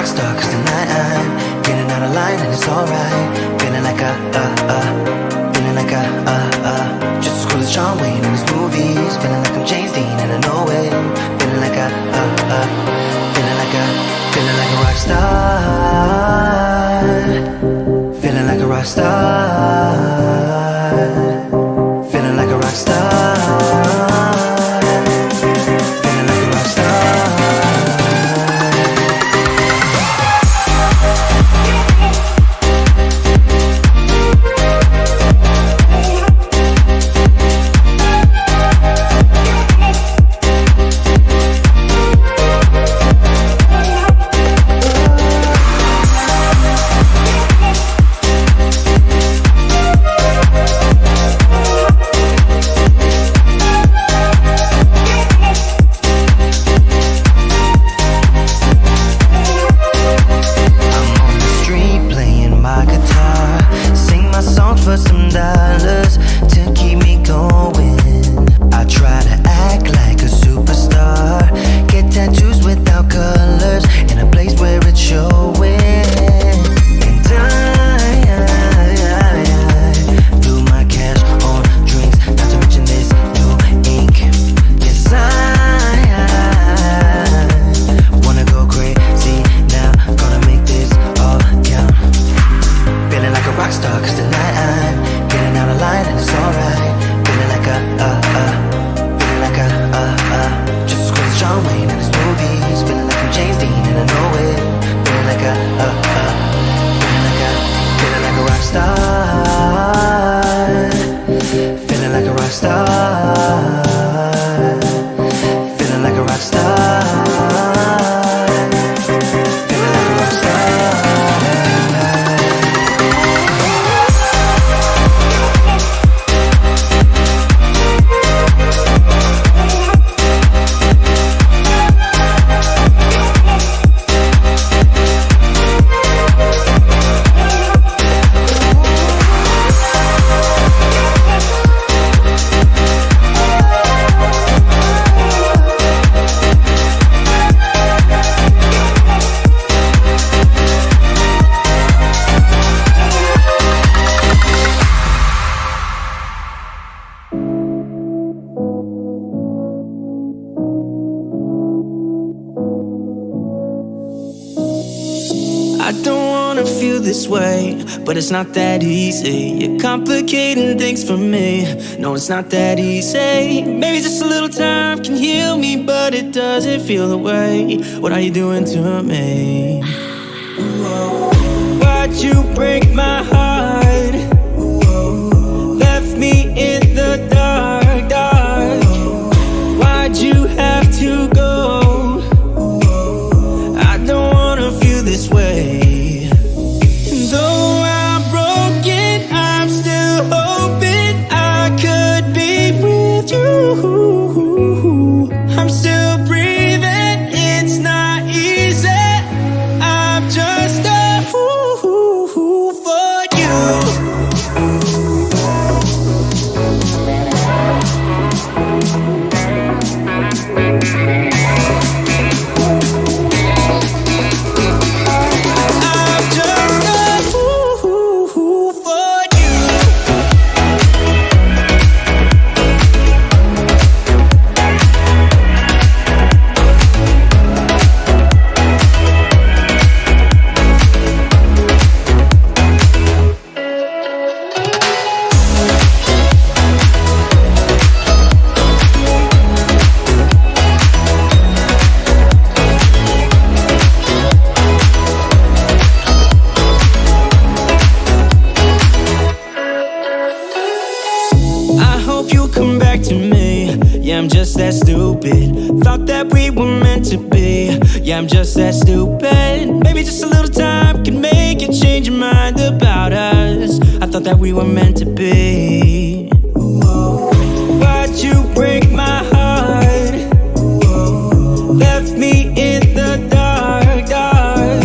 rock star, cause tonight I'm getting out of line and it's alright. Feeling like feeling like just as cool as John Wayne in his movies. Feeling like I'm James Dean and I know it. Feeling like feeling like a rock star. Feeling like a rock star. Feeling like a rock star. Feeling like a rock star. But it's not that easy. You're complicating things for me. No, it's not that easy. Maybe just a little time can heal me, but it doesn't feel the way. What are you doing to me? Why'd you break my heart? Left me in the dark, dark. Why'd you have to go? I don't wanna feel this way. Though I'm broken, I'm still hoping I could be with you. I'm still breathing, it's not easy. I'm just a fool for you. I'm just that stupid. Thought that we were meant to be. Yeah, I'm just that stupid. Maybe just a little time can make you change your mind about us. I thought that we were meant to be. Why'd you break my heart? Left me in the dark, dark.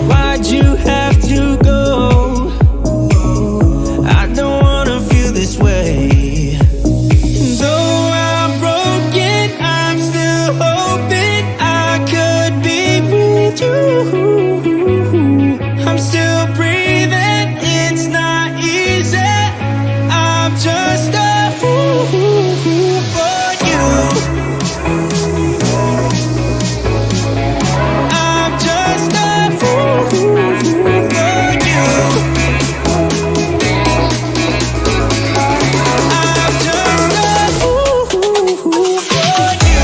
Why'd you have to go? I don't wanna feel this way. I'm still hoping I could be with you. I'm still breathing, it's not easy. I'm just a fool for you. I'm just a fool for you. I'm just a fool for you.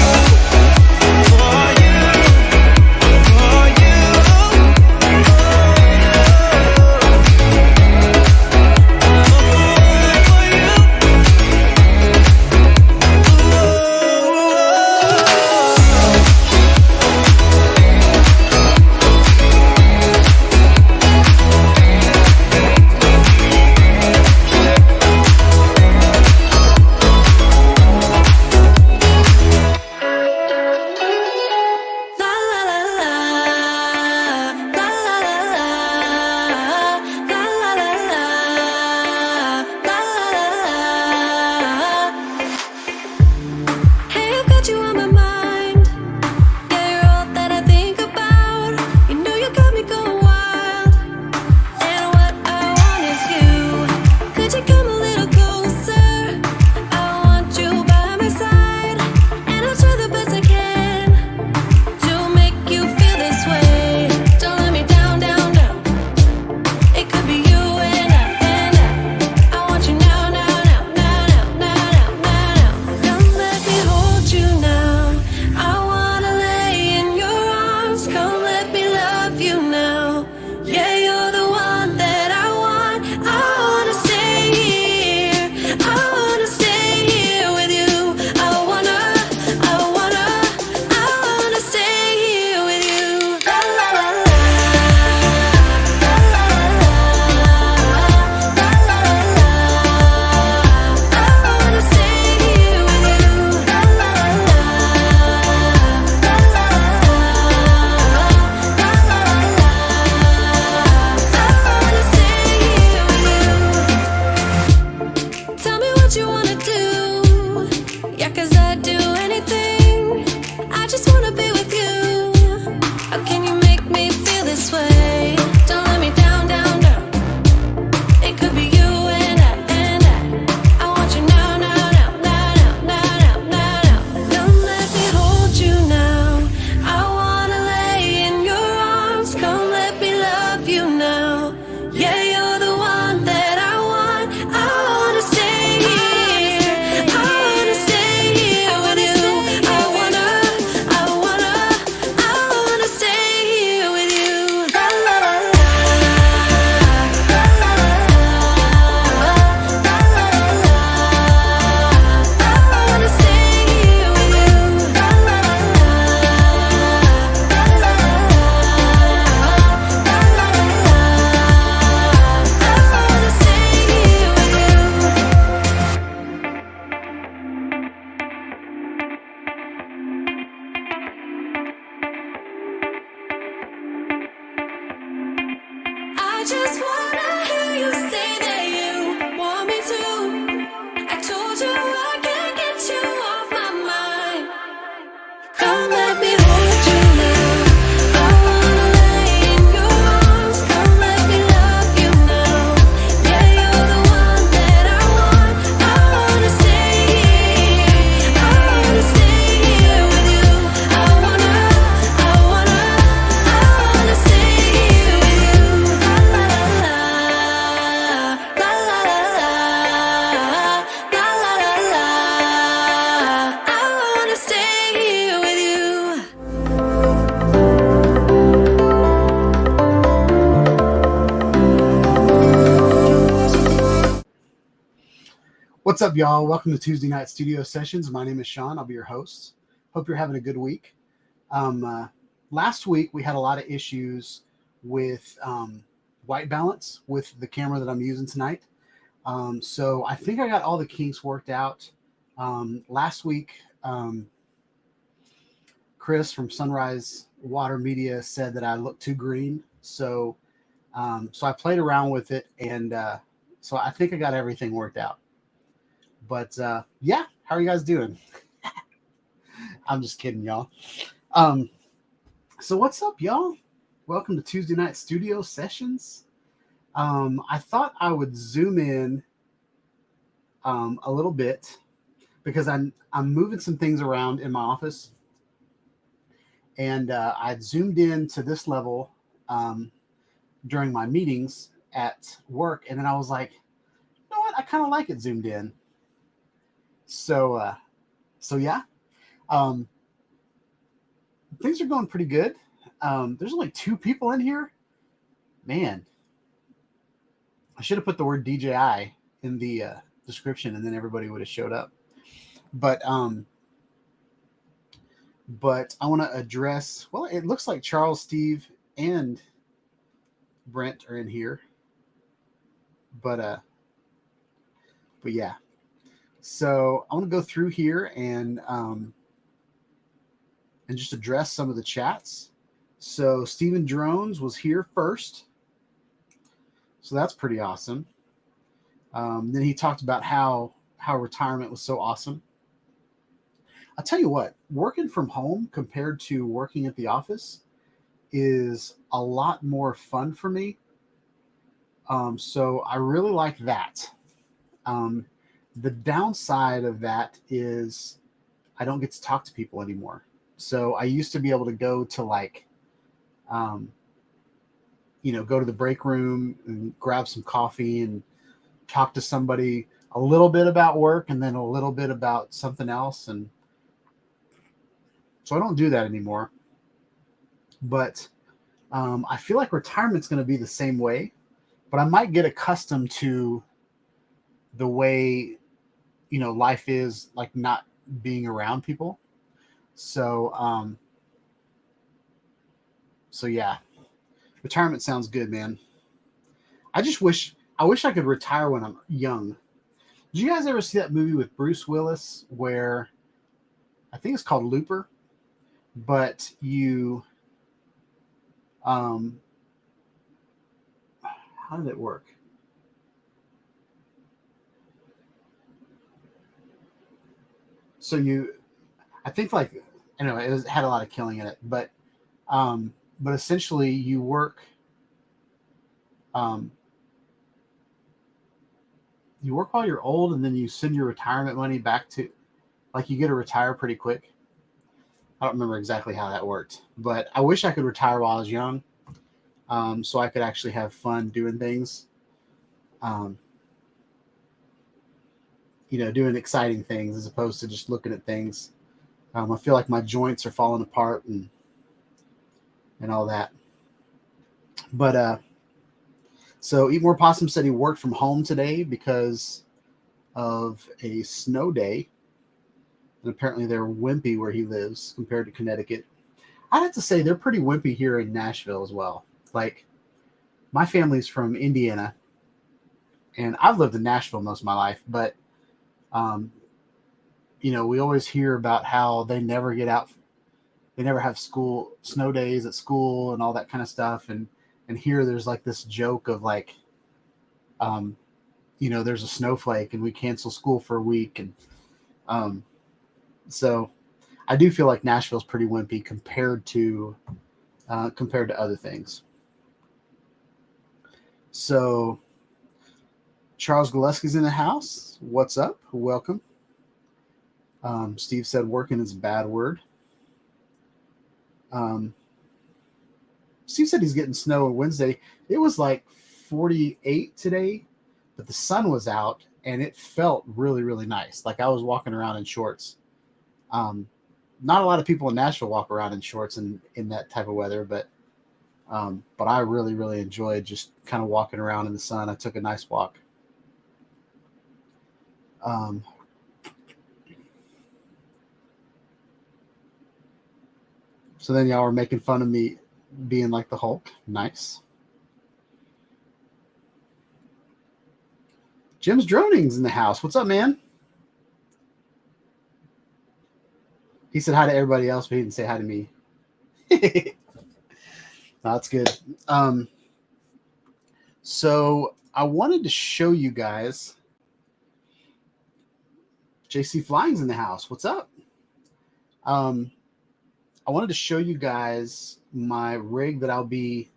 What's up, y'all? Welcome to Tuesday Night Studio Sessions. My name is Sean. I'll be your host. Hope you're having a good week. Last week, we had a lot of issues with white balance with the camera that I'm using tonight. So I think I got all the kinks worked out. Last week, Chris from Sunrise Water Media said that I looked too green. So I played around with it, and so I think I got everything worked out. But yeah, how are you guys doing? I'm just kidding, y'all. So what's up, y'all? Welcome to Tuesday Night Studio Sessions. I thought I would zoom in a little bit because I'm moving some things around in my office, and I'd zoomed in to this level during my meetings at work, and then I was like, you know what? I kind of like it zoomed in. So yeah, things are going pretty good. There's only 2 people in here. Man, I should have put the word DJI in the description, and then everybody would have showed up. But I want to address. Well, it looks like Charles, Steve, and Brent are in here. But yeah. So I want to go through here and just address some of the chats. So Steven Drones was here first. So that's pretty awesome. Then he talked about how retirement was so awesome. I'll tell you what, working from home compared to working at the office is a lot more fun for me. So I really like that. The downside of that is I don't get to talk to people anymore. So I used to be able to go to go to the break room and grab some coffee and talk to somebody a little bit about work and then a little bit about something else. And so I don't do that anymore. But I feel like retirement's going to be the same way, but I might get accustomed to the way, life is, like not being around people. So yeah, retirement sounds good, man. I wish I could retire when I'm young. Did you guys ever see that movie with Bruce Willis where I think it's called Looper, but you how did it work? So I think anyway, it had a lot of killing in it, but essentially you work while you're old, and then you send your retirement money back to, you get to retire pretty quick. I don't remember exactly how that worked, but I wish I could retire while I was young, so I could actually have fun doing things, doing exciting things as opposed to just looking at things. I feel like my joints are falling apart and all that. But so Eat More Possum said he worked from home today because of a snow day. And apparently they're wimpy where he lives compared to Connecticut. I'd have to say they're pretty wimpy here in Nashville as well. Like, my family's from Indiana, and I've lived in Nashville most of my life, but we always hear about how they never get out. They never have snow days at school and all that kind of stuff. And here there's like this joke of there's a snowflake and we cancel school for a week. And so I do feel like Nashville's pretty wimpy compared to other things. So Charles Gillespie's in the house. What's up? Welcome. Steve said working is a bad word. Steve said he's getting snow on Wednesday. It was like 48 today, but the sun was out and it felt really, really nice. Like I was walking around in shorts. Not a lot of people in Nashville walk around in shorts in that type of weather, but I really, really enjoyed just kind of walking around in the sun. I took a nice walk. So then y'all were making fun of me being like the Hulk. Nice. Jim's Droning's in the house. What's up, man? He said hi to everybody else, but he didn't say hi to me. That's good. So I wanted to show you guys. JC Flying's in the house. What's up? I wanted to show you guys my rig that I'll be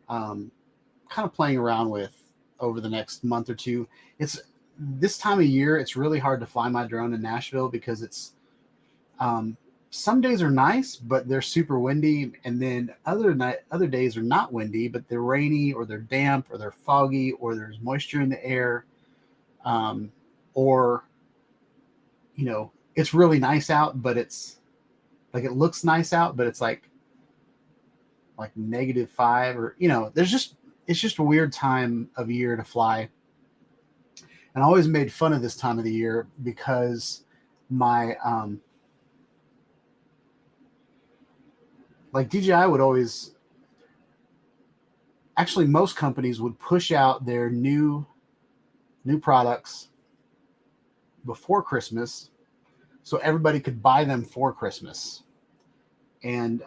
kind of playing around with over the next month or two. It's this time of year, it's really hard to fly my drone in Nashville because it's some days are nice, but they're super windy, and then other days are not windy, but they're rainy or they're damp or they're foggy or there's moisture in the air, or it's really nice out, but it's like, it looks nice out, but it's like -5, or it's just a weird time of year to fly. And I always made fun of this time of the year because my like DJI would always, actually most companies would push out their new products before Christmas so everybody could buy them for Christmas. And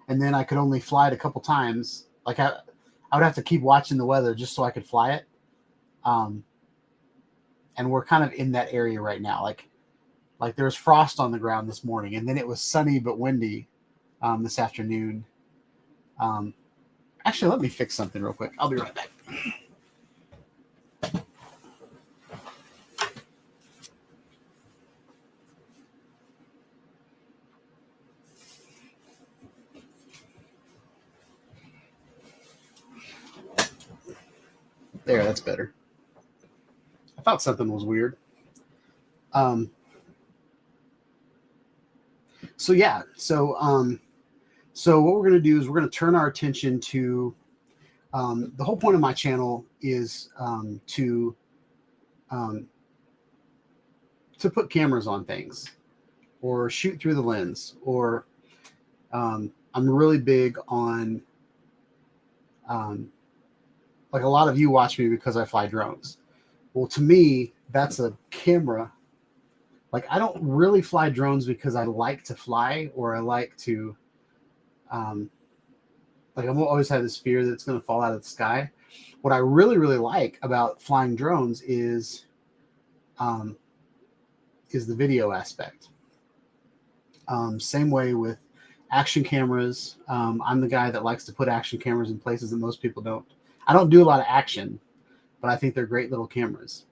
then I could only fly it a couple times. Like I would have to keep watching the weather just so I could fly it. And we're kind of in that area right now. Like there was frost on the ground this morning, and then it was sunny but windy this afternoon. Actually, let me fix something real quick. I'll be right back. There, that's better. I thought something was weird. So yeah, so what we're going to do is we're going to turn our attention to the whole point of my channel is to put cameras on things or shoot through the lens, or I'm really big on like, a lot of you watch me because I fly drones. Well, to me, that's a camera. Like, I don't really fly drones because I like to fly, or I like to, like, I've always had this fear that it's going to fall out of the sky. What I really, really like about flying drones is the video aspect. Same way with action cameras. I'm the guy that likes to put action cameras in places that most people don't. I don't do a lot of action, but I think they're great little cameras.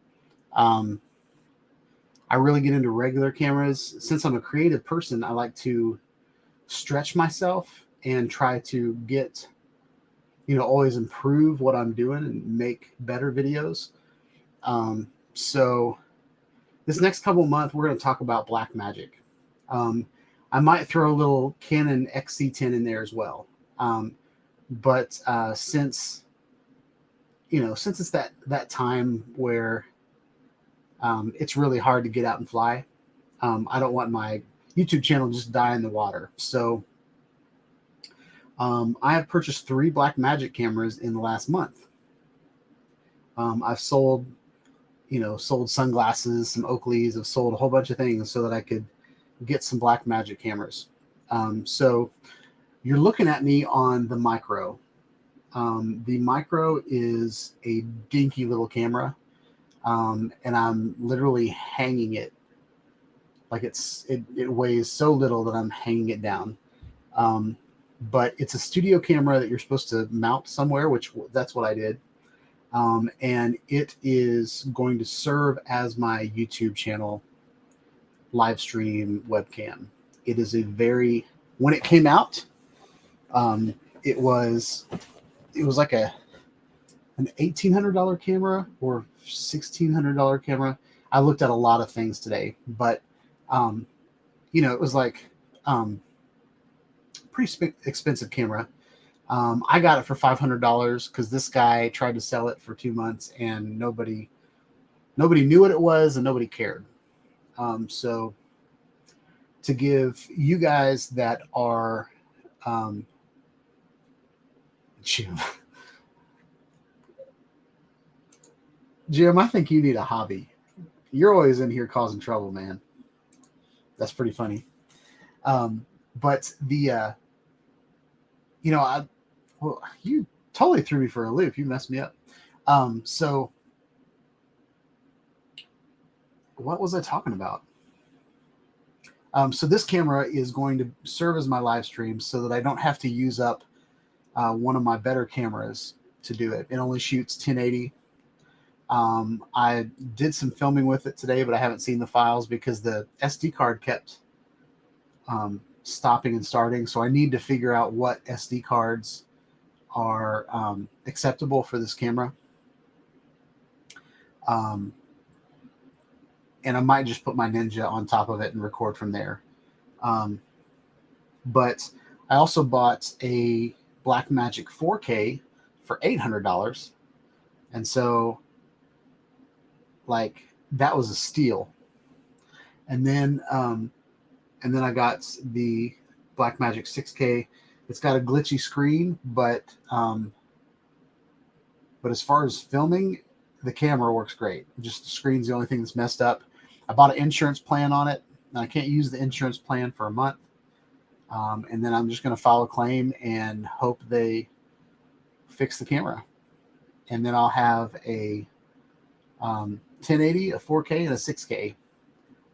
I really get into regular cameras. Since I'm a creative person, I like to stretch myself and try to get, always improve what I'm doing and make better videos. So this next couple of months, we're going to talk about Blackmagic. I might throw a little Canon XC10 in there as well. But since it's that time where it's really hard to get out and fly, I don't want my YouTube channel just die in the water. So I have purchased 3 Blackmagic cameras in the last month. I've sold sunglasses, some Oakleys. I've sold a whole bunch of things so that I could get some Blackmagic cameras. So you're looking at me on the Micro. The Micro is a dinky little camera, and I'm literally hanging it. Like, it weighs so little that I'm hanging it down. But it's a studio camera that you're supposed to mount somewhere, which that's what I did. And it is going to serve as my YouTube channel live stream webcam. It is when it came out, it was like an $1,800 camera or $1,600 camera. I looked at a lot of things today, but it was like pretty expensive camera. I got it for $500 because this guy tried to sell it for 2 months, and nobody knew what it was and nobody cared. So to give you guys that are Jim, I think you need a hobby. You're always in here causing trouble, man. That's pretty funny. But you totally threw me for a loop. You messed me up. So what was I talking about? So this camera is going to serve as my live stream so that I don't have to use up one of my better cameras to do it. It only shoots 1080. I did some filming with it today, but I haven't seen the files because the SD card kept stopping and starting. So I need to figure out what SD cards are acceptable for this camera. And I might just put my Ninja on top of it and record from there. But I also bought a Blackmagic 4K for $800. And so, like, that was a steal. And then I got the Blackmagic 6K. It's got a glitchy screen, but as far as filming, the camera works great. Just the screen's the only thing that's messed up. I bought an insurance plan on it, and I can't use the insurance plan for a month. And then I'm just going to file a claim and hope they fix the camera. And then I'll have a 1080, a 4K, and a 6K.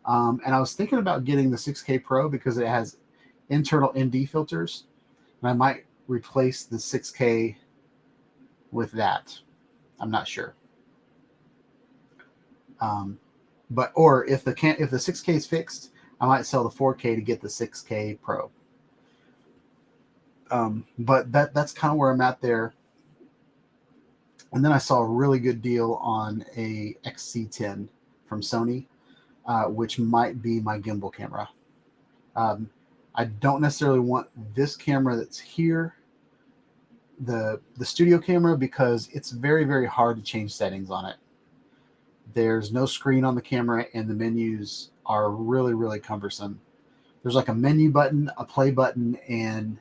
And I was thinking about getting the 6K Pro because it has internal ND filters, and I might replace the 6K with that. I'm not sure. Or if the 6K is fixed, I might sell the 4K to get the 6K Pro. But that's kind of where I'm at there. And then I saw a really good deal on a XC10 from Sony, which might be my gimbal camera. I don't necessarily want this camera that's here, the studio camera, because it's very, very hard to change settings on it. There's no screen on the camera, and the menus are really, really cumbersome. There's like a menu button, a play button, and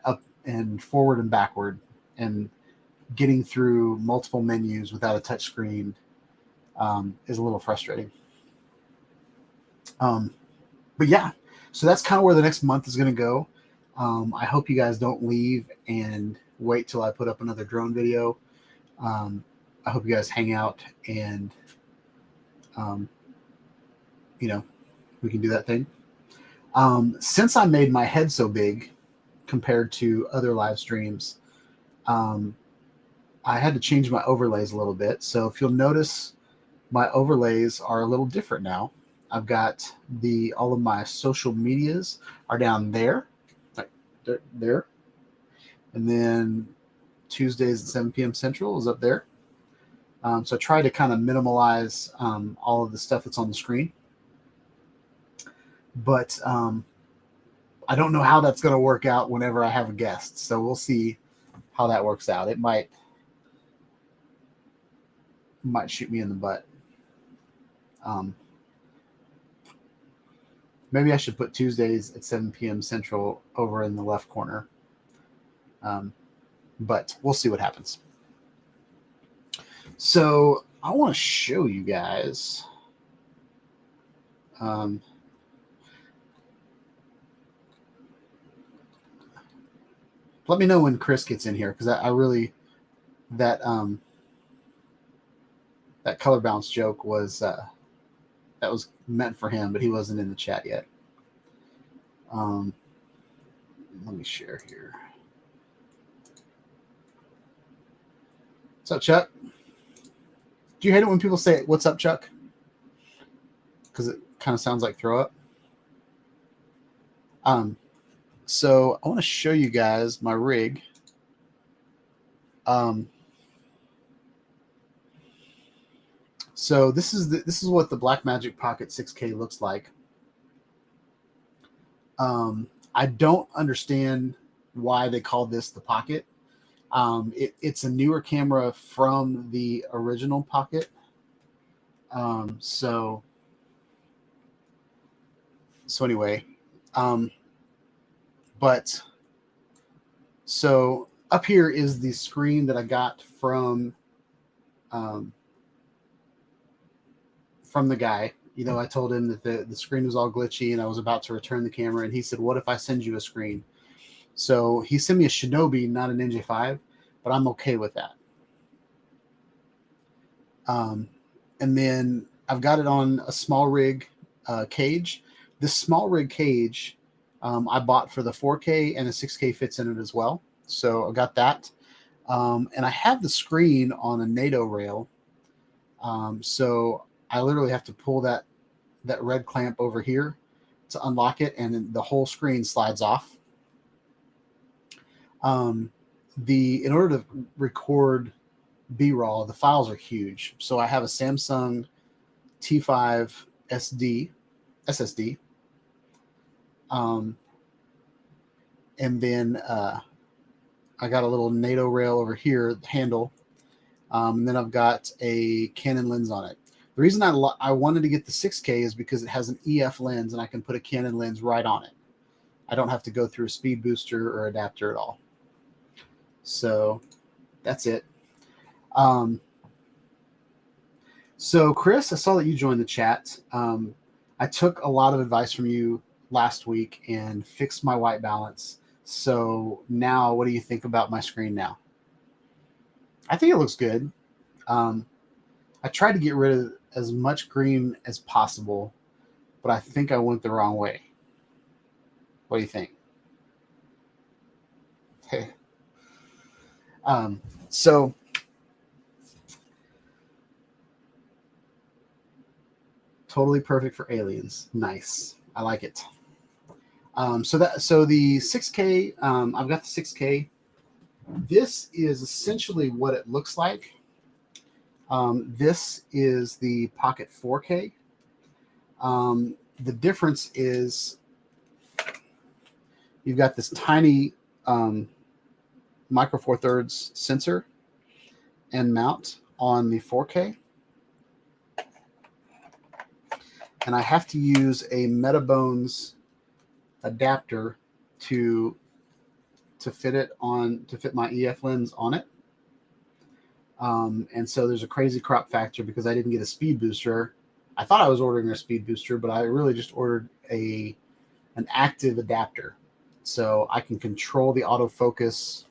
up and forward and backward, and getting through multiple menus without a touch screen is a little frustrating. But yeah, so that's kind of where the next month is going to go. I hope you guys don't leave and wait till I put up another drone video. I hope you guys hang out and, we can do that thing. Since I made my head so big compared to other live streams, I had to change my overlays a little bit. So if you'll notice, my overlays are a little different now. I've got all of my social medias are down there, right there. And then Tuesdays at 7 p.m. Central is up there. So I try to kind of minimalize all of the stuff that's on the screen. But I don't know how that's going to work out whenever I have a guest. So we'll see how that works out. It might shoot me in the butt. Maybe I should put Tuesdays at 7 p.m. Central over in the left corner. But we'll see what happens. So I want to show you guys. Let me know when Chris gets in here, because I really that color balance joke was that was meant for him, but he wasn't in the chat yet. Let me share here. What's up, Chuck? Do you hate it when people say, "What's up, Chuck?" Because it kind of sounds like throw up. So I want to show you guys my rig. So this is what the Blackmagic Pocket 6K looks like. I don't understand why they call this the Pocket. It's a newer camera from the original Pocket. So anyway, but so up here is the screen that I got from the guy. You know, I told him that the screen was all glitchy and I was about to return the camera, and he said, "What if I send you a screen?" So he sent me a Shinobi, not an NJ5, but I'm okay with that. And then I've got it on a small rig cage. This small rig cage I bought for the 4K, and the 6K fits in it as well. So I got that. And I have the screen on a NATO rail. So I literally have to pull that red clamp over here to unlock it, and then the whole screen slides off. In order to record B-roll, the files are huge. So I have a Samsung T5 SSD. And then I got a little NATO rail over here, handle. And then I've got a Canon lens on it. The reason I wanted to get the 6K is because it has an EF lens, and I can put a Canon lens right on it. I don't have to go through a speed booster or adapter at all. So that's it. So Chris, I saw that you joined the chat. I took a lot of advice from you last week and fixed my white balance. So now what do you think about my screen now? I think it looks good. I tried to get rid of as much green as possible, but I think I went the wrong way. What do you think? Hey. So totally perfect for aliens. Nice. I like it. So the 6K, I've got the 6K. This is essentially what it looks like. This is the Pocket 4K. The difference is you've got this tiny micro four thirds sensor and mount on the 4K. And I have to use a Metabones adapter to fit my EF lens on it. And so there's a crazy crop factor because I didn't get a speed booster. I thought I was ordering a speed booster, but I really just ordered an active adapter. So I can control the autofocus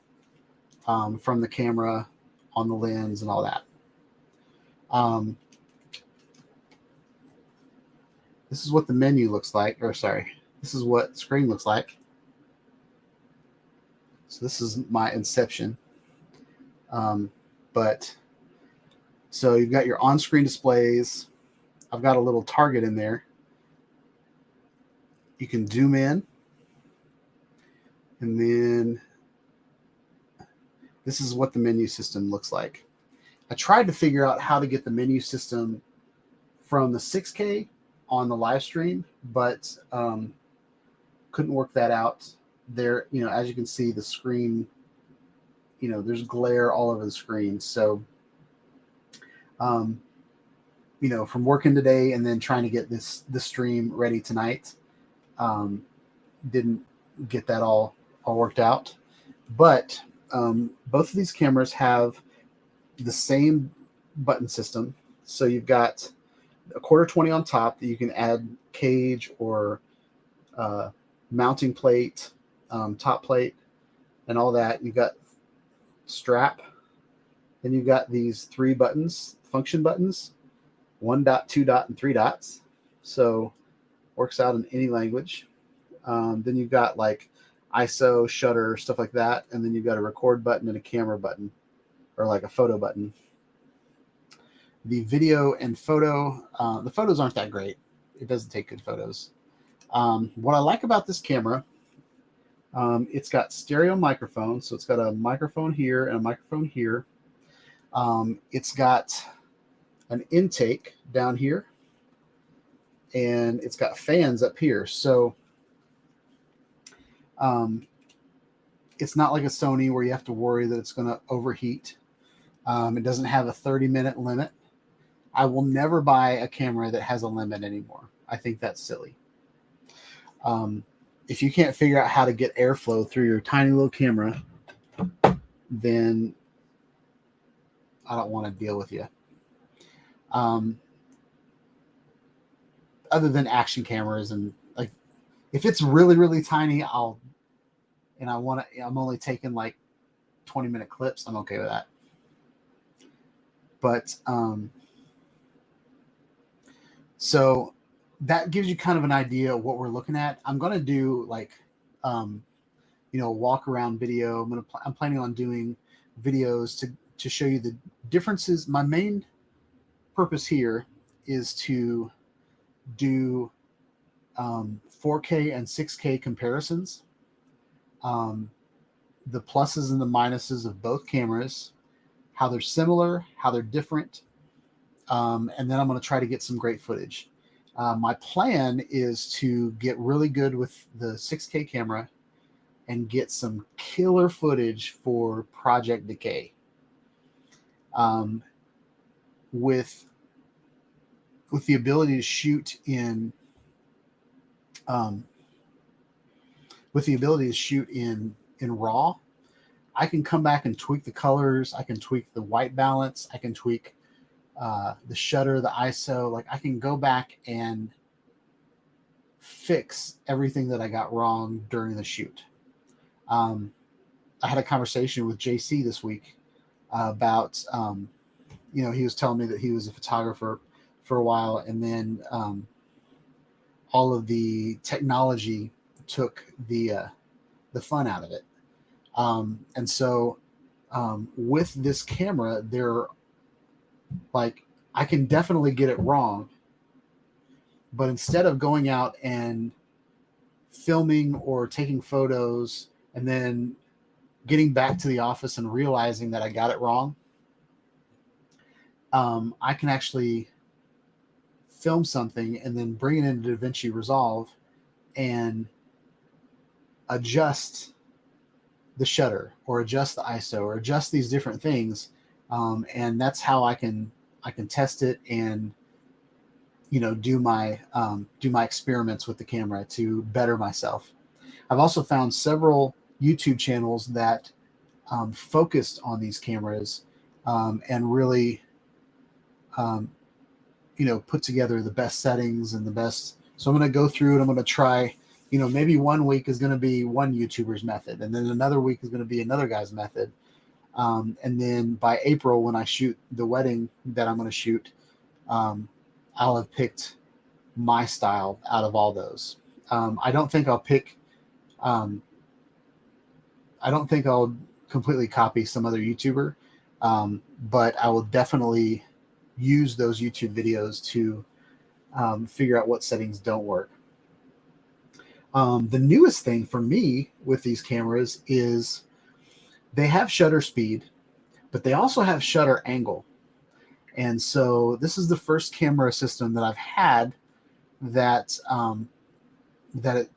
from the camera on the lens and all that. This is what the menu looks like, this is what the screen looks like. So this is my Inception. So you've got your on-screen displays. I've got a little target in there. You can zoom in. And then this is what the menu system looks like. I tried to figure out how to get the menu system from the 6K on the live stream, but couldn't work that out. There, as you can see, the screen, there's glare all over the screen. So, from working today and then trying to get this stream ready tonight, didn't get that all worked out. But both of these cameras have the same button system. So you've got a 1/4-20 on top that you can add cage or mounting plate, top plate, and all that. You've got strap. Then you've got these 3 buttons, function buttons, 1 dot, 2 dot, and 3 dots. So works out in any language. Then you've got like ISO, shutter, stuff like that. And then you've got a record button and a camera button, or like a photo button. The video and photo, the photos aren't that great. It doesn't take good photos. What I like about this camera, it's got stereo microphones. So it's got a microphone here and a microphone here. It's got an intake down here, and it's got fans up here. So it's not like a Sony where you have to worry that it's going to overheat. It doesn't have a 30-minute limit. I will never buy a camera that has a limit anymore. I think that's silly. If you can't figure out how to get airflow through your tiny little camera, then I don't want to deal with you. Other than action cameras, and like if it's really, really tiny, I'm only taking like 20-minute clips, I'm okay with that. But so that gives you kind of an idea of what we're looking at. I'm going to do like, walk around video. I'm planning on doing videos to show you the differences. My main purpose here is to do 4K and 6K comparisons, the pluses and the minuses of both cameras, how they're similar, how they're different, and then I'm going to try to get some great footage. My plan is to get really good with the 6K camera and get some killer footage for Project Decay. With the ability to shoot in RAW, I can come back and tweak the colors. I can tweak the white balance. I can tweak the shutter, the ISO. Like, I can go back and fix everything that I got wrong during the shoot. I had a conversation with JC this week about, he was telling me that he was a photographer for a while, and then all of the technology took the fun out of it. And so with this camera, I can definitely get it wrong, but instead of going out and filming or taking photos and then getting back to the office and realizing that I got it wrong, I can actually film something and then bring it into DaVinci Resolve and adjust the shutter or adjust the ISO or adjust these different things. And that's how I can test it and, do my experiments with the camera to better myself. I've also found several YouTube channels that focused on these cameras and really, put together the best settings and the best. So I'm going to go through it. I'm going to try, maybe one week is going to be one YouTuber's method, and then another week is going to be another guy's method. And then by April, when I shoot the wedding that I'm going to shoot, I'll have picked my style out of all those. I don't think I'll completely copy some other YouTuber, but I will definitely use those YouTube videos to figure out what settings don't work. The newest thing for me with these cameras is they have shutter speed, but they also have shutter angle. And so this is the first camera system that I've had that it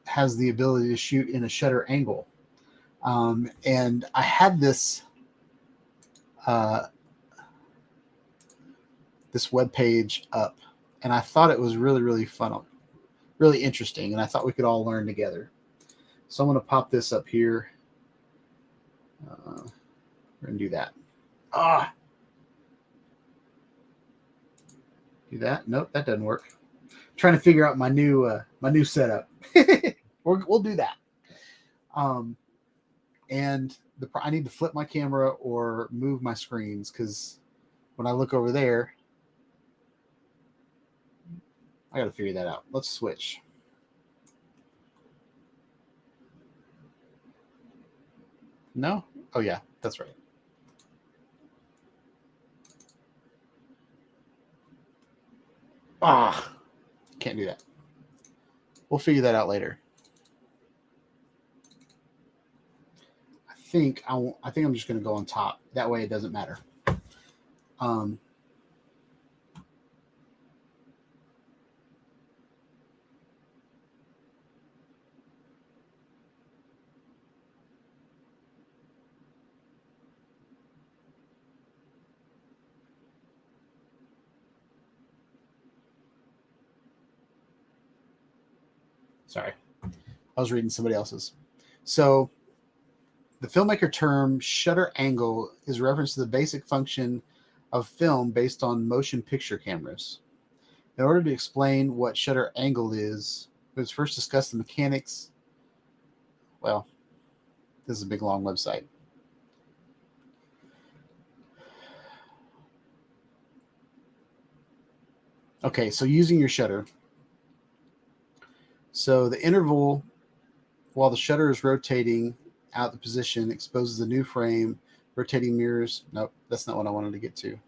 has the ability to shoot in a shutter angle. And I had this web page up, and I thought it was really, really fun, really interesting, and I thought we could all learn together. So I'm going to pop this up here. We're going to do that. Do that. Nope, that doesn't work. I'm trying to figure out my new setup. We'll do that. And I need to flip my camera or move my screens, because when I look over there, I got to figure that out. Let's switch. No? Oh, yeah, that's right. Can't do that. We'll figure that out later. I think I'm just going to go on top. That way it doesn't matter. Sorry, I was reading somebody else's. So the filmmaker term shutter angle is a reference to the basic function of film based on motion picture cameras. In order to explain what shutter angle is, let's first discuss the mechanics. Well, this is a big, long website. Okay, so using your shutter, So the interval while the shutter is rotating out the position exposes the new frame. Rotating mirrors. Nope, that's not what I wanted to get to.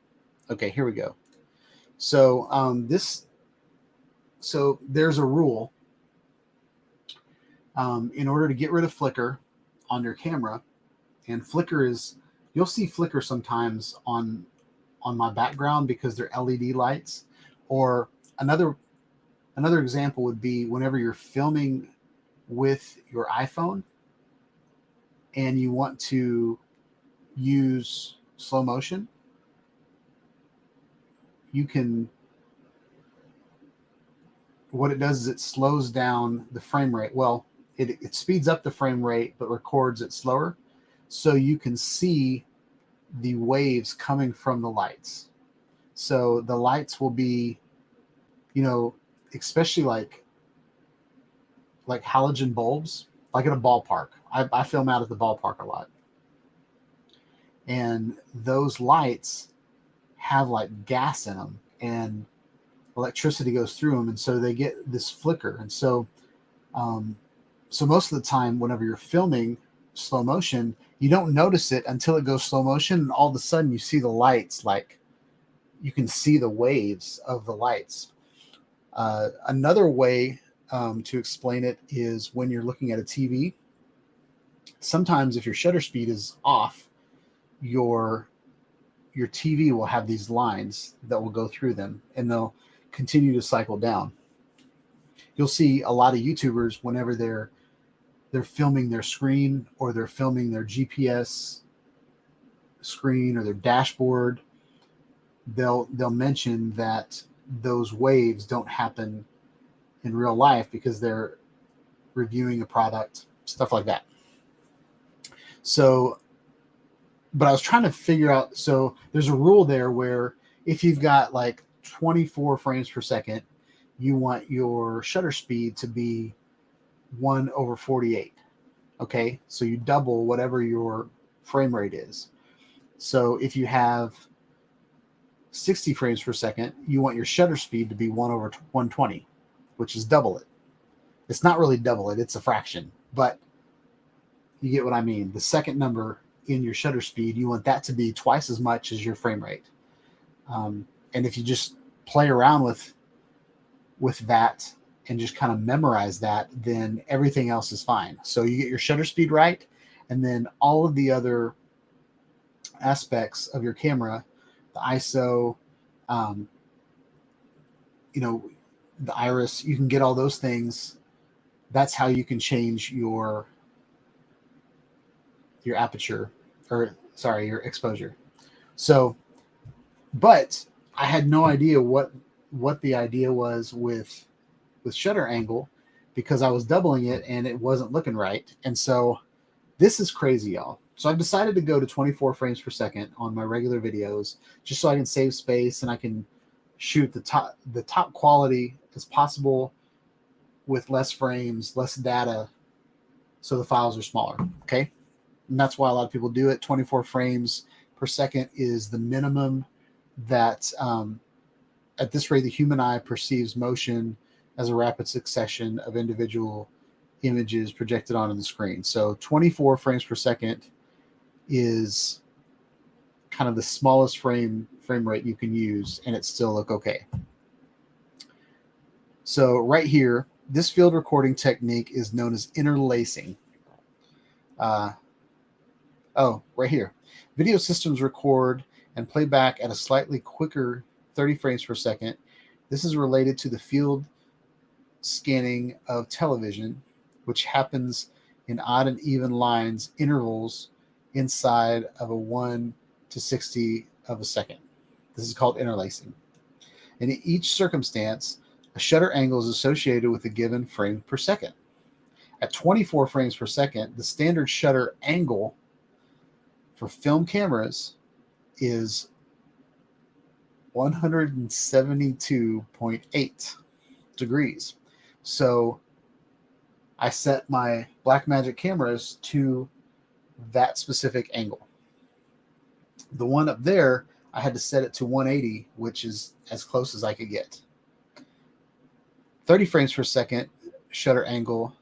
Okay, here we go. So so there's a rule. In order to get rid of flicker on your camera, and flicker is, you'll see flicker sometimes on my background because they're LED lights. Or another example would be whenever you're filming with your iPhone and you want to use slow motion, you can, what it does is it slows down the frame rate. Well, it speeds up the frame rate but records it slower, so you can see the waves coming from the lights. So the lights will be, especially like halogen bulbs, like at a ballpark. I film out at the ballpark a lot. And those lights have like gas in them and electricity goes through them. And so they get this flicker. And so, so most of the time, whenever you're filming slow motion, you don't notice it until it goes slow motion. And all of a sudden you see the lights, like you can see the waves of the lights. Another way to explain it is when you're looking at a TV. Sometimes if your shutter speed is off, your TV will have these lines that will go through them and they'll continue to cycle down. You'll see a lot of YouTubers whenever they're filming their screen or they're filming their GPS screen or their dashboard, they'll mention that those waves don't happen in real life because they're reviewing a product, stuff like that. So, but I was trying to figure out, so there's a rule there where if you've got like 24 frames per second, you want your shutter speed to be 1/48. Okay, so you double whatever your frame rate is. So if you have 60 frames per second, you want your shutter speed to be 1/120, which is double it. It's not really double it, it's a fraction, but you get what I mean. The second number in your shutter speed, you want that to be twice as much as your frame rate. And if you just play around with that and just kind of memorize that, then everything else is fine. So you get your shutter speed right, and then all of the other aspects of your camera, the ISO, the iris, you can get all those things. That's how you can change your aperture, or sorry, your exposure. So, but I had no idea what the idea was with shutter angle, because I was doubling it and it wasn't looking right. And so this is crazy, y'all. So I've decided to go to 24 frames per second on my regular videos, just so I can save space and I can shoot the top quality as possible with less frames, less data, so the files are smaller. Okay. And that's why a lot of people do it. 24 frames per second is the minimum that at this rate the human eye perceives motion as a rapid succession of individual images projected onto the screen. So 24 frames per second is kind of the smallest frame rate you can use, and it still look okay. So right here, this field recording technique is known as interlacing. Right here. Video systems record and play back at a slightly quicker 30 frames per second. This is related to the field scanning of television, which happens in odd and even lines, intervals inside of a 1 to 60 of a second. This is called interlacing. And in each circumstance, a shutter angle is associated with a given frame per second. At 24 frames per second, the standard shutter angle for film cameras is 172.8 degrees. So I set my Blackmagic cameras to that specific angle. The one up there, I had to set it to 180, which is as close as I could get. 30 frames per second shutter angle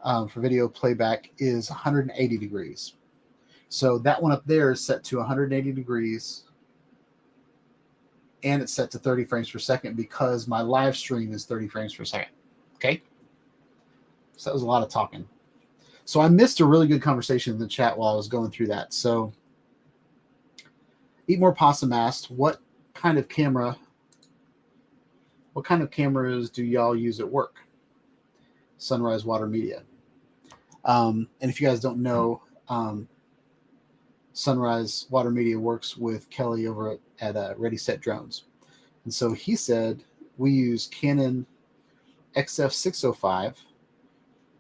for video playback is 180 degrees. So that one up there is set to 180 degrees, and it's set to 30 frames per second because my live stream is 30 frames per second. Okay. So that was a lot of talking. So I missed a really good conversation in the chat while I was going through that. So Eat More Possum asked, what kind of cameras do y'all use at work? Sunrise Water Media. And if you guys don't know, Sunrise Water Media works with Kelly over at Ready Set Drones. And so he said we use Canon XF605,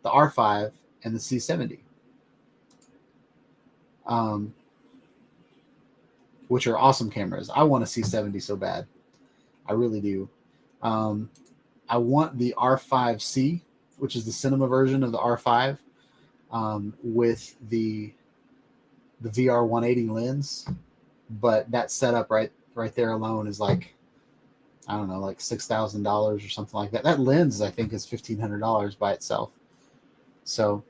the R5, and the C70, which are awesome cameras. I want a C70 so bad. I really do. I want the R5C, which is the cinema version of the R5, with the VR 180 lens, but that setup right there alone is like, I don't know, like $6,000 or something like that. That lens, I think, is $1,500 by itself. So,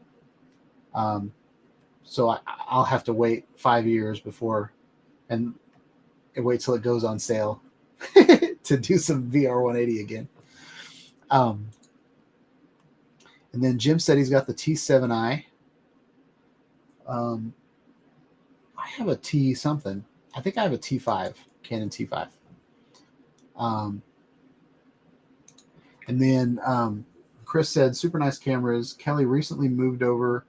I'll have to wait 5 years before, and wait till it goes on sale to do some VR 180 again. And then Jim said he's got the T7i. I have a T something. I think I have a T5, Canon T5. And then Chris said, super nice cameras. Kelly recently moved over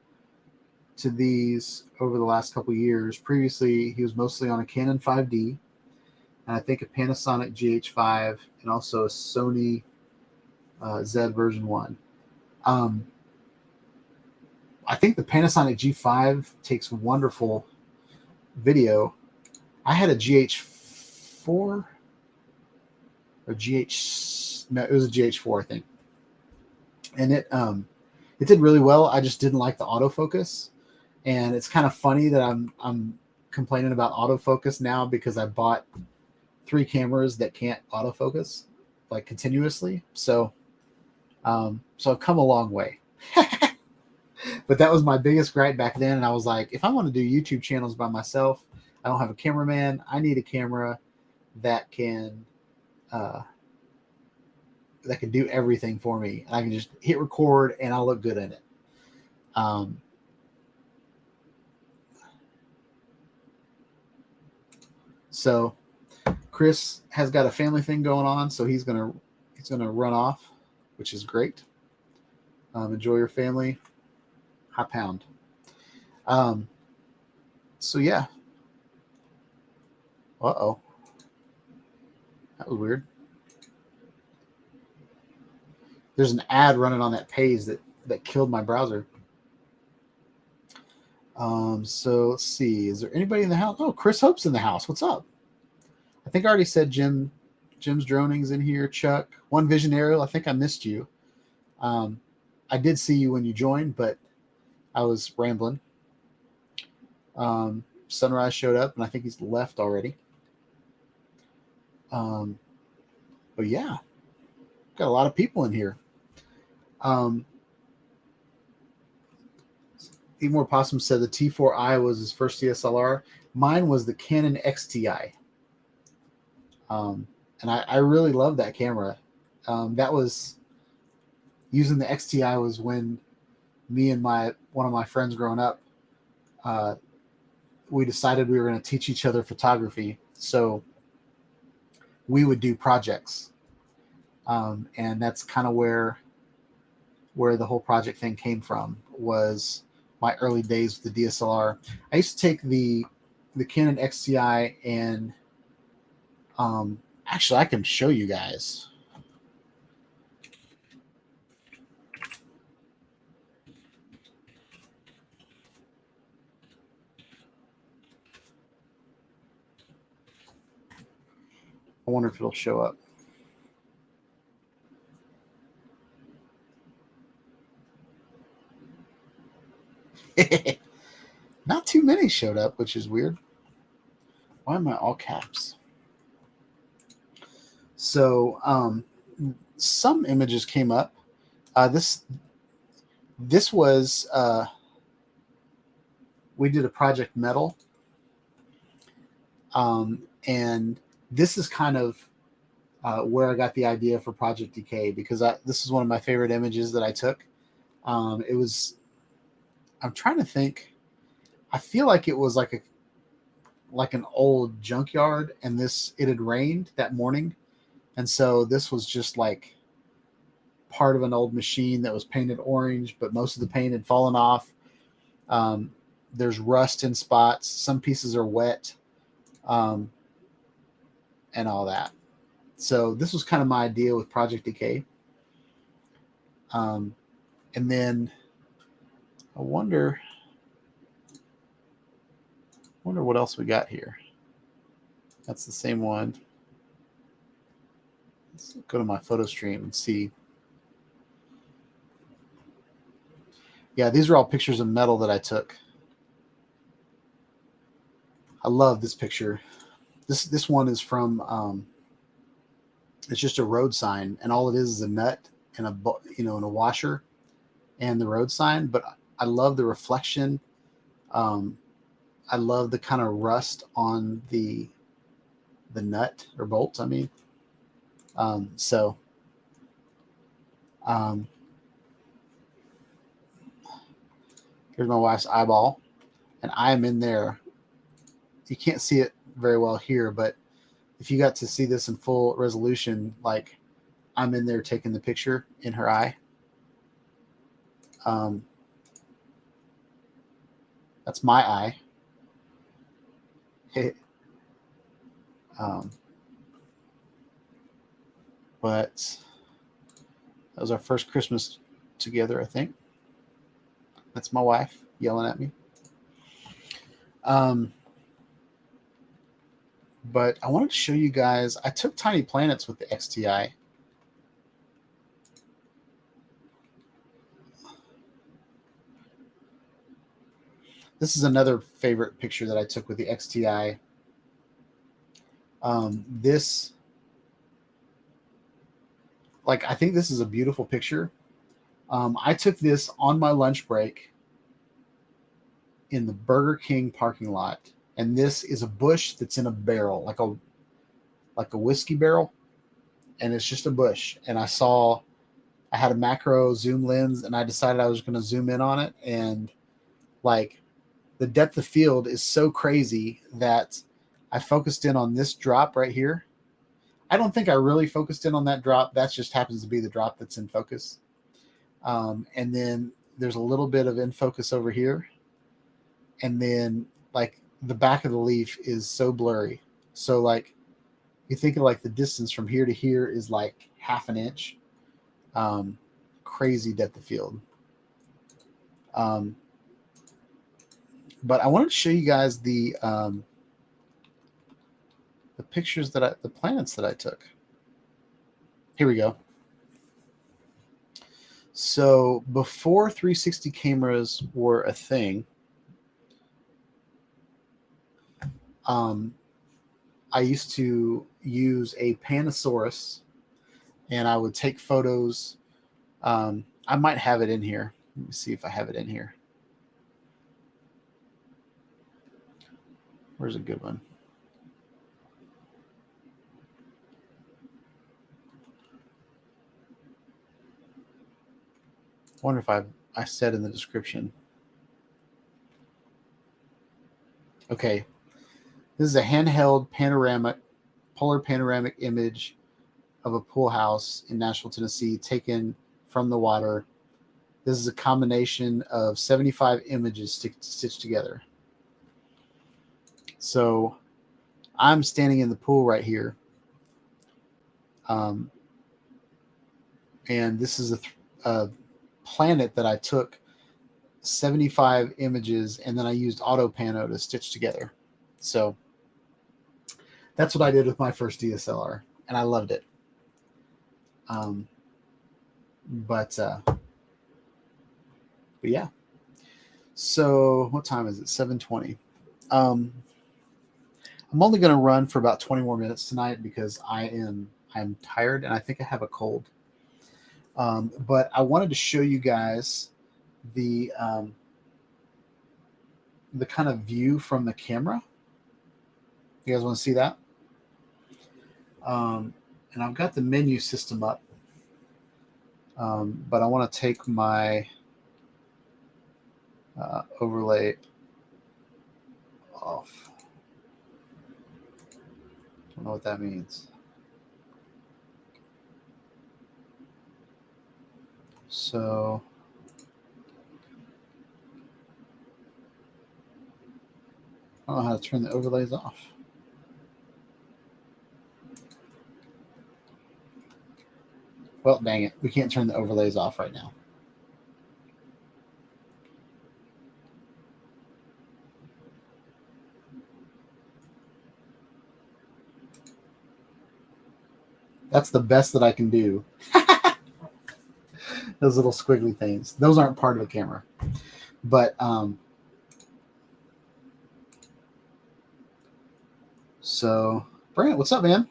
to these over the last couple of years. Previously, he was mostly on a Canon 5D, and I think a Panasonic GH5, and also a Sony Z version 1. I think the Panasonic G5 takes wonderful video. I had a GH4 or no, it was a GH4, I think, and it did really well. I just didn't like the autofocus, and it's kind of funny that I'm complaining about autofocus now because I bought 3 cameras that can't autofocus like continuously. So I've come a long way. But that was my biggest gripe back then, and I was like, if I want to do YouTube channels by myself, I don't have a cameraman. I need a camera that can do everything for me. I can just hit record and I'll look good in it. So Chris has got a family thing going on, so he's gonna run off, which is great. Enjoy your family. High pound. So yeah. Uh-oh. That was weird. There's an ad running on that page that killed my browser. So let's see. Is there anybody in the house? Oh, Chris Hope's in the house. What's up? I think I already said Jim's Droning's in here. Chuck, One Vision Aerial. I think I missed you. I did see you when you joined, but I was rambling. Sunrise showed up, and I think he's left already. But yeah, got a lot of people in here. Eat More Possum said the T4i was his first DSLR. Mine was the Canon XTI. And I really love that camera. That was using the XTI was when me and one of my friends growing up, we decided we were going to teach each other photography. So we would do projects. And that's kind of where the whole project thing came from, was my early days with the DSLR. I used to take the Canon XTI and actually I can show you guys. I wonder if it'll show up. Not too many showed up, which is weird. Why am I all caps? So some images came up. This was we did a project metal, and this is kind of where I got the idea for Project Decay, because this is one of my favorite images that I took. It was, I'm trying to think, I feel like it was like an old junkyard, and it had rained that morning, and so this was just like part of an old machine that was painted orange, but most of the paint had fallen off. There's rust in spots. Some pieces are wet, and all that. So this was kind of my idea with Project Decay. And then I wonder what else we got here. That's the same one. Let's go to my photo stream and see. Yeah, these are all pictures of metal that I took. I love this picture. This one is from it's just a road sign, and all it is a nut and and a washer and the road sign. But I love the reflection. I love the kind of rust on the nut or bolt. I mean, so here's my wife's eyeball, and I am in there. You can't see it very well here, but if you got to see this in full resolution, like I'm in there taking the picture in her eye. That's my eye. But that was our first Christmas together, I think. That's my wife yelling at me. But I wanted to show you guys, I took tiny planets with the XTI. This is another favorite picture that I took with the XTI. I think this is a beautiful picture. I took this on my lunch break in the Burger King parking lot. And this is a bush that's in a barrel, like a whiskey barrel. And it's just a bush. And I had a macro zoom lens, and I decided I was going to zoom in on it. And like the depth of field is so crazy that I focused in on this drop right here. I don't think I really focused in on that drop. That just happens to be the drop that's in focus. And then there's a little bit of in focus over here. And then like the back of the leaf is so blurry. So like you think of like the distance from here to here is like half an inch. Crazy depth of field. But I wanted to show you guys the pictures the planets that I took. Here we go. So before 360 cameras were a thing, I used to use a Panasaurus, and I would take photos. I might have it in here. Let me see if I have it in here. Where's a good one? I wonder if I said in the description. Okay. This is a handheld polar panoramic image of a pool house in Nashville, Tennessee, taken from the water. This is a combination of 75 images stitched together. So I'm standing in the pool right here. And this is a planet that I took 75 images, and then I used AutoPano to stitch together. So that's what I did with my first DSLR, and I loved it. But yeah. So what time is it? 7:20. I'm only going to run for about 20 more minutes tonight because I'm tired, and I think I have a cold. But I wanted to show you guys the kind of view from the camera. You guys want to see that? And I've got the menu system up, but I want to take my overlay off. I don't know what that means. So I don't know how to turn the overlays off. Well, dang it. We can't turn the overlays off right now. That's the best that I can do. Those little squiggly things. Those aren't part of the camera. But so Brant, what's up, man?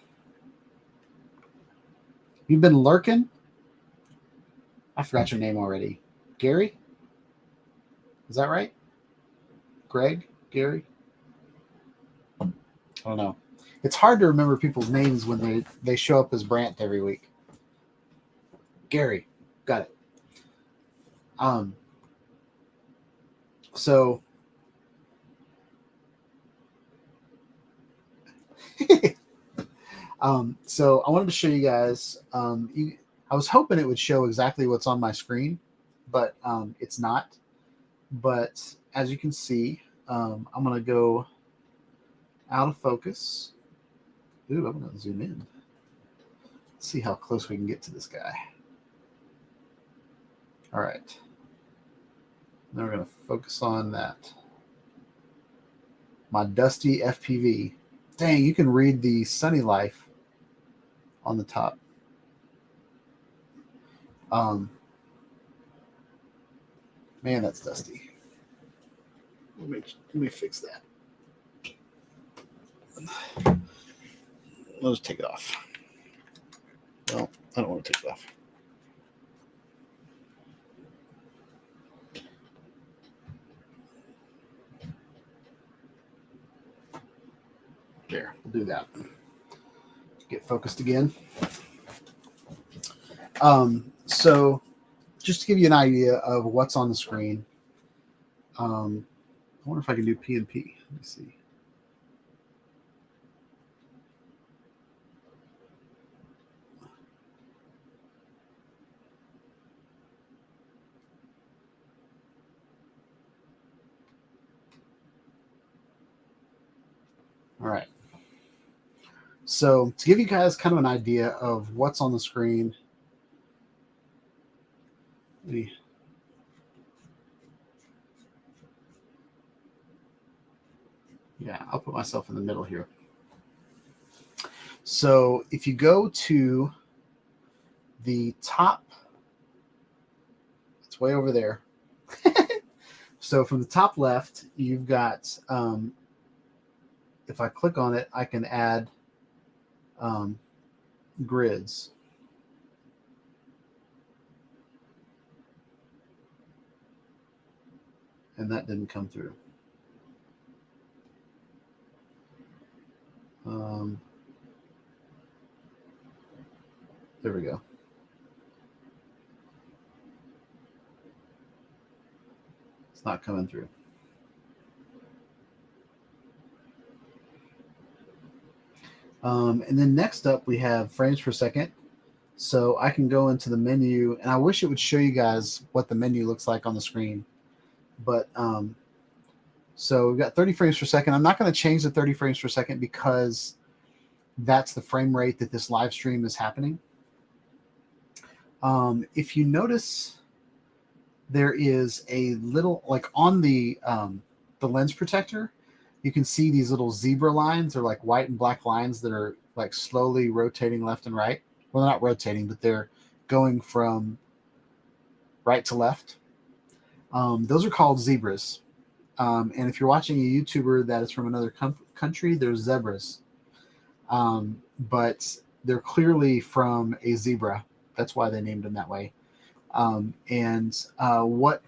You've been lurking? I forgot your name already. Gary? Is that right? Greg? Gary? I don't know. It's hard to remember people's names when they show up as Brant every week. Gary. Got it. So so I wanted to show you guys. I was hoping it would show exactly what's on my screen, but it's not. But as you can see, I'm going to go out of focus. Ooh, I'm going to zoom in. Let's see how close we can get to this guy. All right. Now we're going to focus on that. My dusty FPV. Dang, you can read the Sunny Life on the top. Man, that's dusty. Let me fix that. I'll just take it off. Well, I don't want to take it off. There, we'll do that. Get focused again. So just to give you an idea of what's on the screen, I wonder if I can do P&P. Let me see. All right. So to give you guys kind of an idea of what's on the screen, I'll put myself in the middle here. So if you go to the top, it's way over there. So from the top left, you've got, if I click on it, I can add grids. And that didn't come through. There we go. It's not coming through. And then next up, we have frames per second. So I can go into the menu, and I wish it would show you guys what the menu looks like on the screen. But so we've got 30 frames per second. I'm not going to change the 30 frames per second because that's the frame rate that this live stream is happening. If you notice, there is a little, like on the lens protector, you can see these little zebra lines. They're like white and black lines that are like slowly rotating left and right. Well, they're not rotating, but they're going from right to left. Those are called zebras. And if you're watching a YouTuber that is from another country, they're zebras. But they're clearly from a zebra. That's why they named them that way. What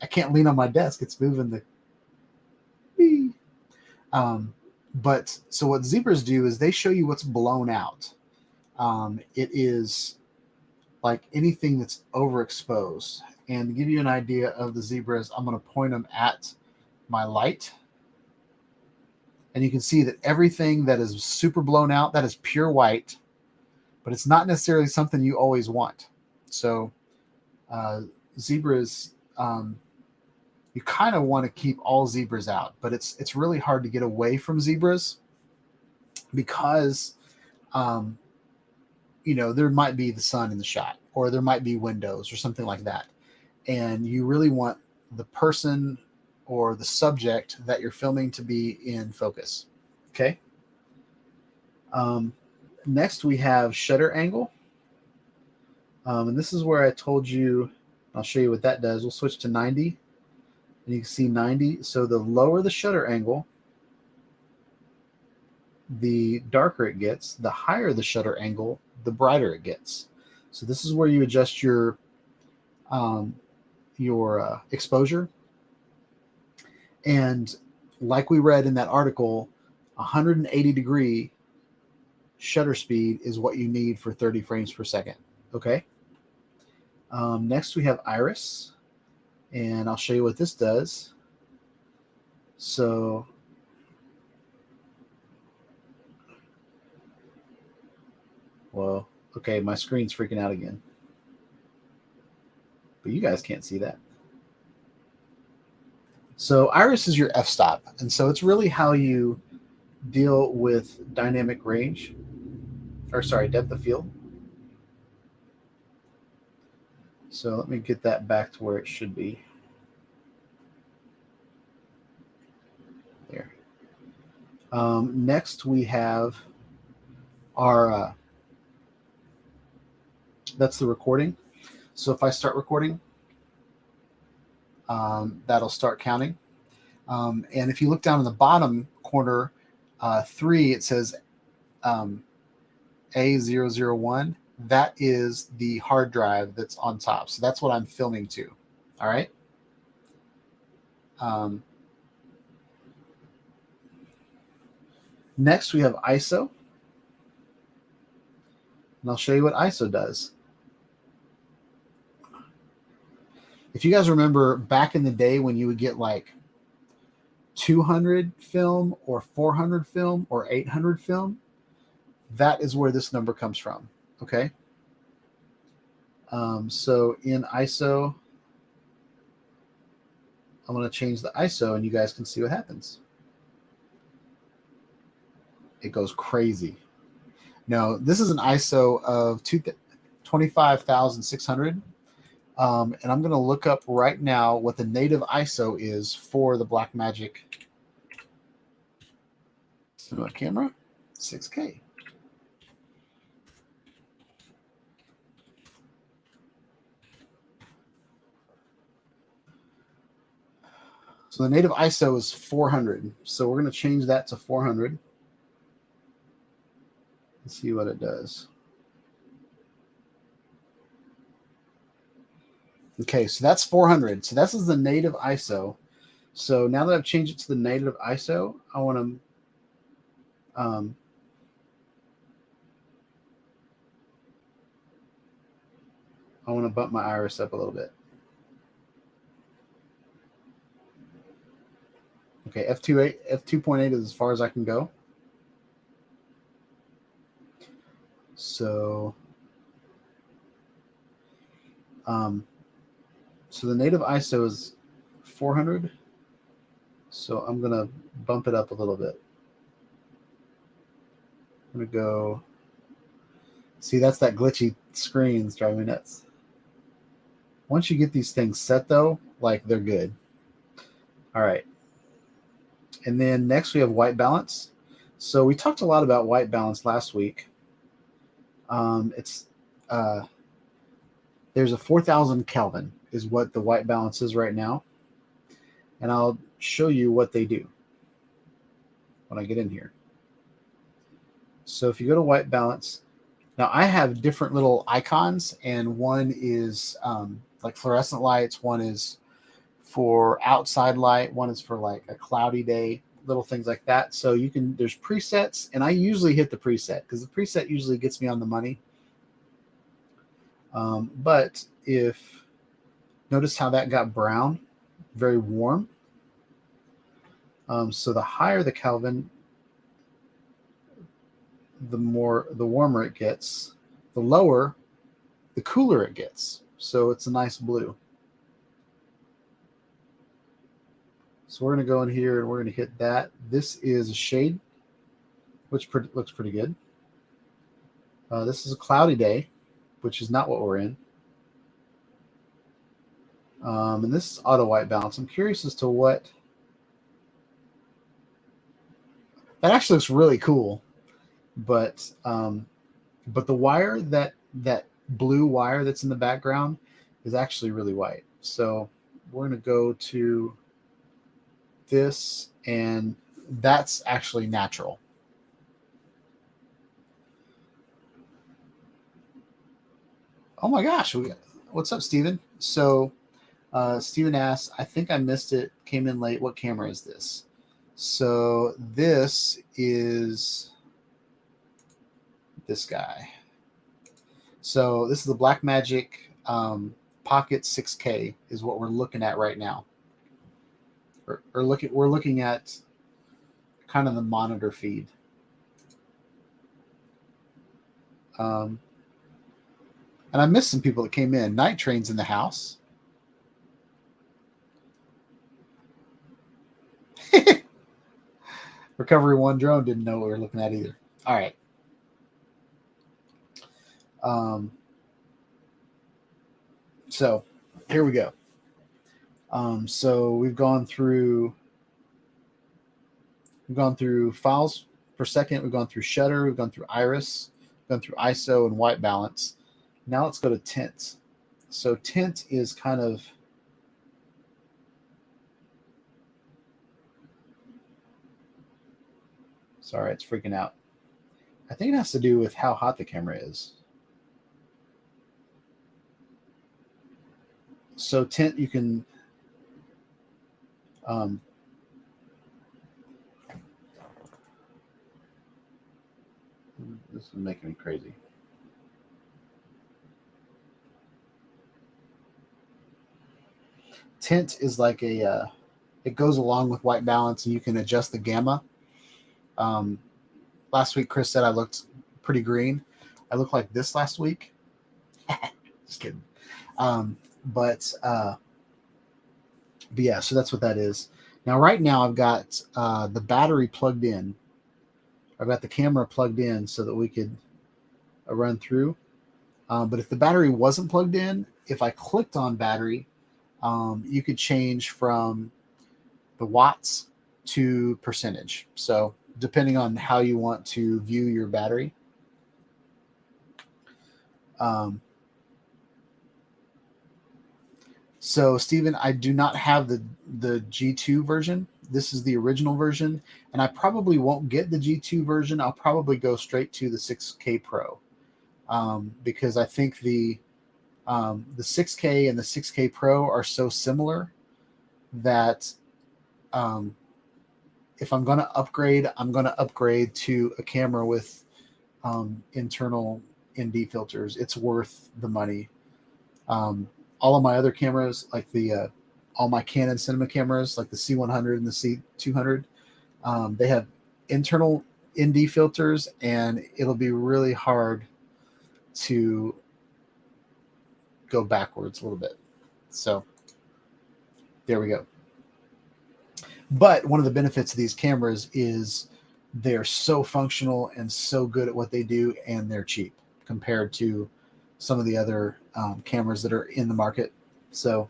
I can't lean on my desk. It's moving the. But so what zebras do is they show you what's blown out. It is like anything that's overexposed. And to give you an idea of the zebras, I'm going to point them at my light. And you can see that everything that is super blown out, that is pure white, but it's not necessarily something you always want. So zebras, you kind of want to keep all zebras out, but it's really hard to get away from zebras because, there might be the sun in the shot, or there might be windows or something like that. And you really want the person or the subject that you're filming to be in focus. Okay. Next we have shutter angle. And this is where I told you, I'll show you what that does. We'll switch to 90 and you can see 90. So the lower the shutter angle, the darker it gets. The higher the shutter angle, the brighter it gets. So this is where you adjust your exposure. And like we read in that article, 180-degree shutter speed is what you need for 30 frames per second. Okay. Next we have iris, and I'll show you what this does. So well, okay, my screen's freaking out again, but you guys can't see that. So iris is your f-stop, and so it's really how you deal with dynamic range, or sorry, depth of field. So let me get that back to where it should be. There. Next we have our, that's the recording. So if I start recording, that'll start counting. And if you look down in the bottom corner, 3, it says A001. That is the hard drive that's on top. So that's what I'm filming to. All right. Next, we have ISO. And I'll show you what ISO does. If you guys remember back in the day when you would get like 200 film or 400 film or 800 film, that is where this number comes from. Okay. So in ISO, I'm going to change the ISO and you guys can see what happens. It goes crazy. Now, this is an ISO of 25,600. And I'm going to look up right now what the native ISO is for the Blackmagic camera, 6K. So the native ISO is 400. So we're going to change that to 400. Let's see what it does. Okay, so that's 400. So this is the native ISO. So now that I've changed it to the native ISO, I want to bump my iris up a little bit. Okay, f2.8 is as far as I can go. So so the native ISO is 400. So I'm going to bump it up a little bit. I'm going to go, see, that's that glitchy screen. It's driving me nuts. Once you get these things set though, like they're good. All right. And then next we have white balance. So we talked a lot about white balance last week. There's a 4,000 Kelvin is what the white balance is right now. And I'll show you what they do when I get in here. So if you go to white balance, Now I have different little icons, and one is like fluorescent lights, one is for outside light, one is for like a cloudy day, little things like that. So you can, there's presets, and I usually hit the preset because the preset usually gets me on the money. But if, notice how that got brown, very warm. So the higher the Kelvin, the warmer it gets. The lower, the cooler it gets. So it's a nice blue. So we're going to go in here and we're going to hit that. This is a shade, which looks pretty good. This is a cloudy day, which is not what we're in. And this is auto white balance. I'm curious as to what that actually looks really cool, but the wire, that blue wire that's in the background is actually really white. So we're going to go to this, and that's actually natural. Oh my gosh, what's up, Steven? So Steven asks, I think I missed it, came in late. What camera is this? So this is this guy. So this is the Blackmagic Pocket 6K is what we're looking at right now. We're looking at kind of the monitor feed. And I missed some people that came in. Night Train's in the house. Recovery One Drone didn't know what we were looking at either. All right. So here we go. So we've gone through files per second. We've gone through shutter. We've gone through iris. We've gone through ISO and white balance. Now let's go to tint. So tint is kind of sorry, it's freaking out. I think it has to do with how hot the camera is. So tint, you can this is making me crazy. Tint is like a it goes along with white balance, and you can adjust the gamma. Last week Chris said I looked pretty green. I looked like this last week. Just kidding. But yeah, so that's what that is. Now, right now, I've got the battery plugged in. I've got the camera plugged in so that we could run through. But if the battery wasn't plugged in, if I clicked on battery, you could change from the watts to percentage. So depending on how you want to view your battery. So Stephen, I do not have the G2 version. This is the original version, and I probably won't get the G2 version. I'll probably go straight to the 6K Pro, because I think the 6K and the 6K Pro are so similar that if I'm going to upgrade, I'm going to upgrade to a camera with internal ND filters. It's worth the money. All of my other cameras, like all my Canon cinema cameras, like the C100 and the C200, they have internal ND filters, and it'll be really hard to go backwards a little bit. So there we go. But one of the benefits of these cameras is they're so functional and so good at what they do, and they're cheap compared to some of the other cameras that are in the market. So,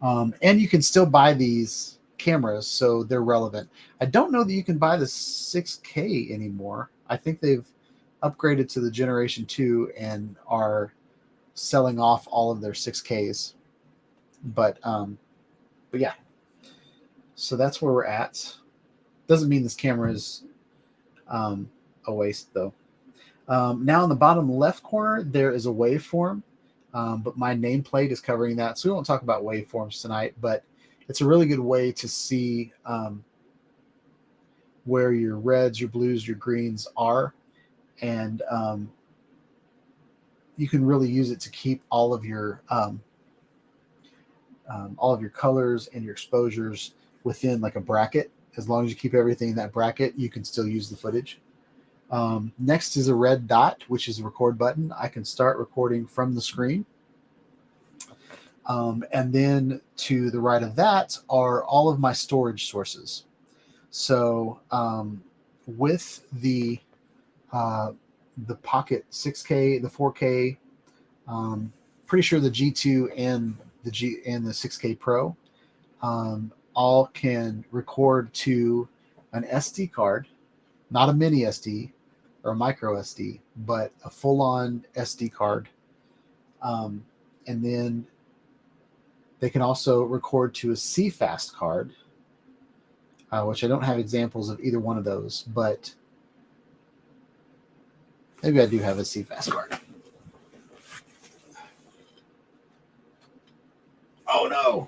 and you can still buy these cameras, so they're relevant. I don't know that you can buy the 6K anymore. I think they've upgraded to the Generation 2 and are selling off all of their 6Ks. But yeah. So that's where we're at. Doesn't mean this camera is a waste, though. Now in the bottom left corner, there is a waveform, but my nameplate is covering that. So we won't talk about waveforms tonight, but it's a really good way to see where your reds, your blues, your greens are. And you can really use it to keep all of your colors and your exposures within like a bracket. As long as you keep everything in that bracket, you can still use the footage. Next is a red dot, which is a record button. I can start recording from the screen. And then to the right of that are all of my storage sources. So with the Pocket 6K, the 4K, pretty sure the G2 and the 6K Pro all can record to an SD card, not a mini SD or a micro SD, but a full-on SD card. And then they can also record to a CFast card, which I don't have examples of either one of those, but maybe I do have a CFast card. Oh no!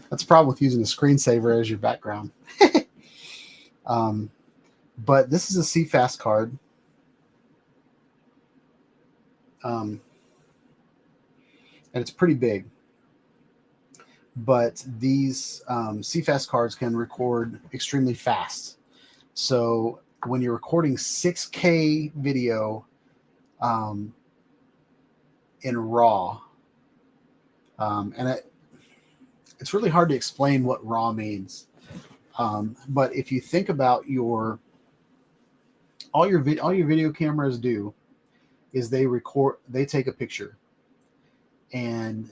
That's a problem with using a screensaver as your background. But this is a CFast card. And it's pretty big. But these CFast cards can record extremely fast. So when you're recording 6K video in RAW, and it's really hard to explain what RAW means. But if you think about all your video cameras do is they take a picture, and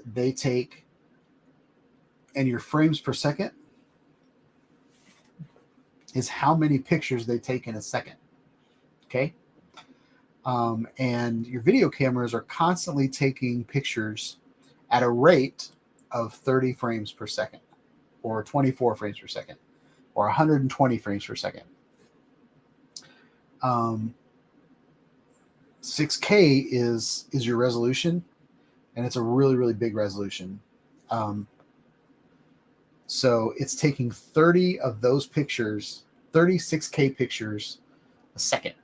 your frames per second is how many pictures they take in a second. Okay. And your video cameras are constantly taking pictures at a rate of 30 frames per second, or 24 frames per second, or 120 frames per second. 6K is your resolution, and it's a really, really big resolution. So it's taking 30 of those pictures, 36K pictures a second.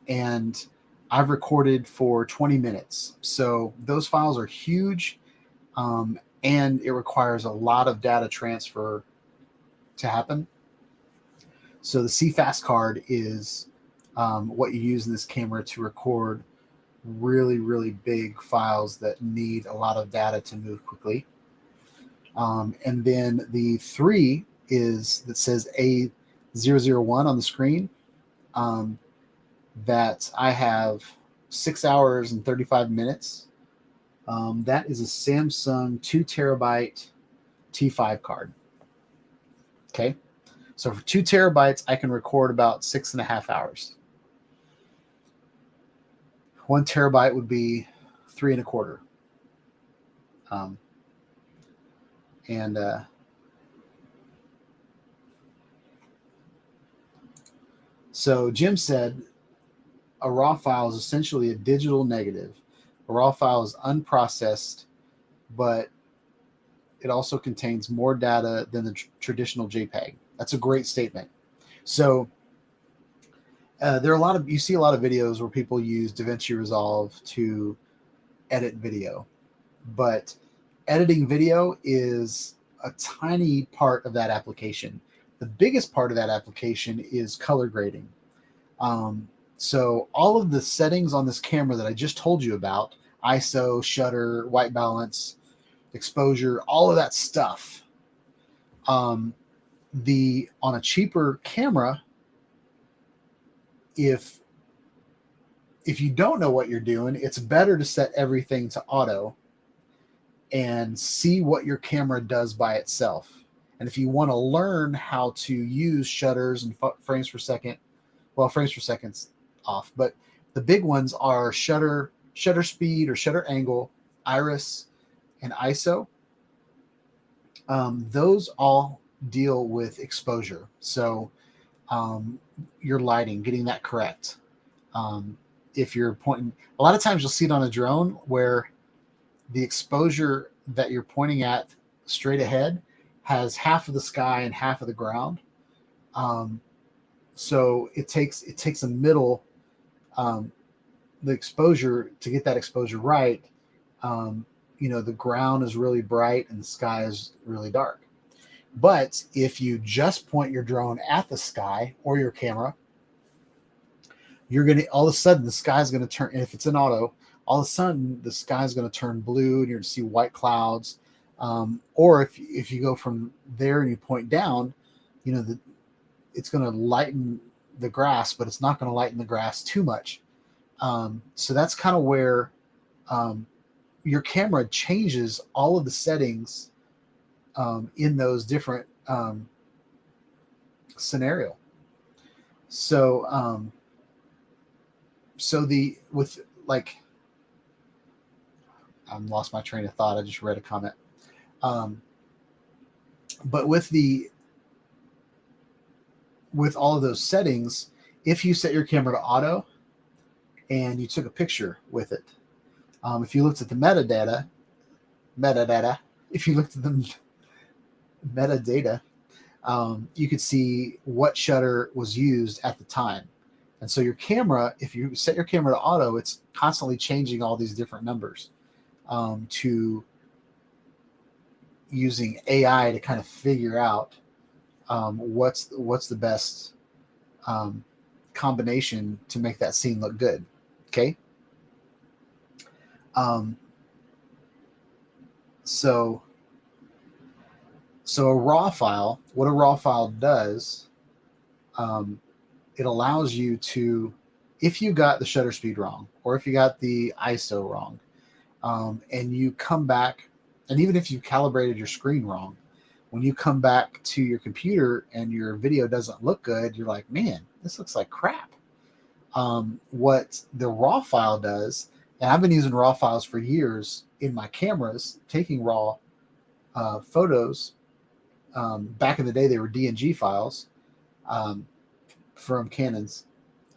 And I've recorded for 20 minutes. So those files are huge, and it requires a lot of data transfer to happen. So the CFast card is what you use in this camera to record really, really big files that need a lot of data to move quickly. And then the 3 that says A001 on the screen. That I have 6 hours and 35 minutes. That is a Samsung 2 terabyte T5 card. Okay. So for 2 terabytes, I can record about 6.5 hours. 1 terabyte would be 3.25. So Jim said, a RAW file is essentially a digital negative. A RAW file is unprocessed, but it also contains more data than the traditional JPEG. That's a great statement. So you see a lot of videos where people use DaVinci Resolve to edit video, but editing video is a tiny part of that application. The biggest part of that application is color grading. So all of the settings on this camera that I just told you about, ISO, shutter, white balance, exposure, all of that stuff, on a cheaper camera, if you don't know what you're doing, it's better to set everything to auto and see what your camera does by itself. And if you want to learn how to use shutters and frames per second well, frames per second's off, but the big ones are shutter speed or shutter angle, iris, and ISO. Those all deal with exposure. So your lighting, getting that correct. If you're pointing, a lot of times you'll see it on a drone where the exposure that you're pointing at straight ahead has half of the sky and half of the ground. So it takes a middle, the exposure to get that exposure right. The ground is really bright and the sky is really dark. But if you just point your drone at the sky or your camera, you're going to, all of a sudden the sky is going to turn, and if it's in auto, all of a sudden the sky is going to turn blue and you're going to see white clouds. Or if you go from there and you point down, it's going to lighten the grass, but it's not going to lighten the grass too much. So that's kind of where your camera changes all of the settings in those different scenario. So I've lost my train of thought. I just read a comment. But with all of those settings, if you set your camera to auto and you took a picture with it, if you looked at the metadata, if you looked at the metadata, you could see what shutter was used at the time. And so your camera, if you set your camera to auto, it's constantly changing all these different numbers to using AI to kind of figure out what's the best combination to make that scene look good. Okay. So a raw file, what a raw file does, it allows you to, if you got the shutter speed wrong, or if you got the ISO wrong, and you come back, and even if you calibrated your screen wrong, when you come back to your computer and your video doesn't look good, you're like, man, this looks like crap. What the raw file does, and I've been using raw files for years in my cameras, taking raw photos. Back in the day, they were DNG files from Canons.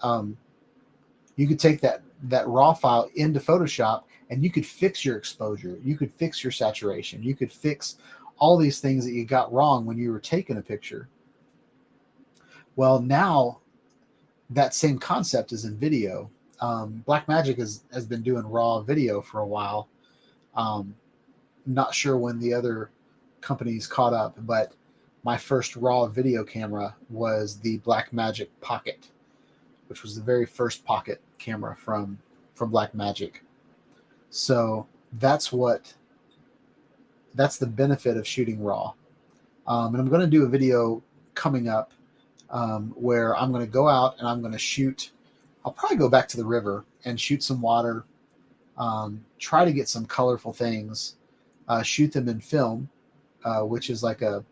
You could take that raw file into Photoshop and you could fix your exposure. You could fix your saturation. You could fix all these things that you got wrong when you were taking a picture. Well, now that same concept is in video. Blackmagic has been doing raw video for a while. Not sure when the other companies caught up, but my first raw video camera was the Blackmagic Pocket, which was the very first pocket camera from Blackmagic. So that's the benefit of shooting raw. And I'm going to do a video coming up where I'm going to go out and I'm going to shoot. I'll probably go back to the river and shoot some water, try to get some colorful things, shoot them in film, which is like a,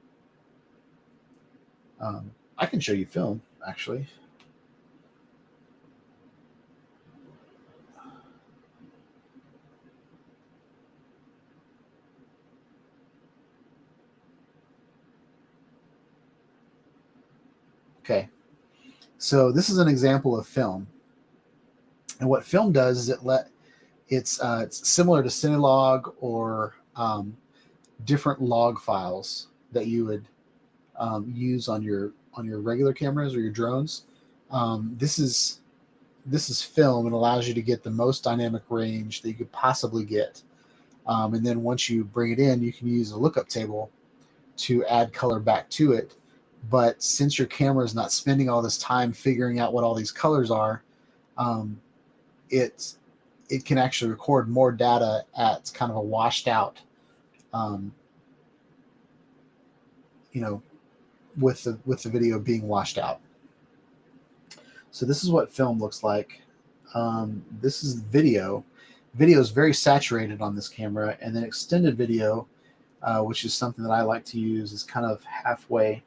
I can show you film actually. Okay, so this is an example of film, and what film does is it's similar to Cinelog or different log files that you would use on your regular cameras or your drones. This is film and allows you to get the most dynamic range that you could possibly get. And then once you bring it in, you can use a lookup table to add color back to it. But since your camera is not spending all this time figuring out what all these colors are, it can actually record more data at kind of a washed out, with the video being washed out. So this is what film looks like. This is video. Video is very saturated on this camera, and then extended video, which is something that I like to use, is kind of halfway.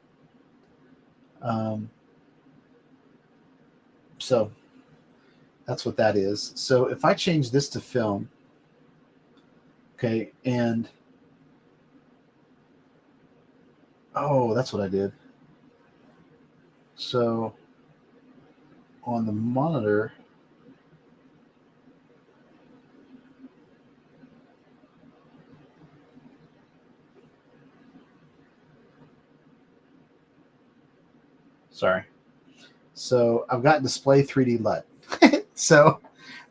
So that's what that is. So if I change this to film, okay, and oh, that's what I did. So on the monitor, sorry. So I've got display 3D LUT. So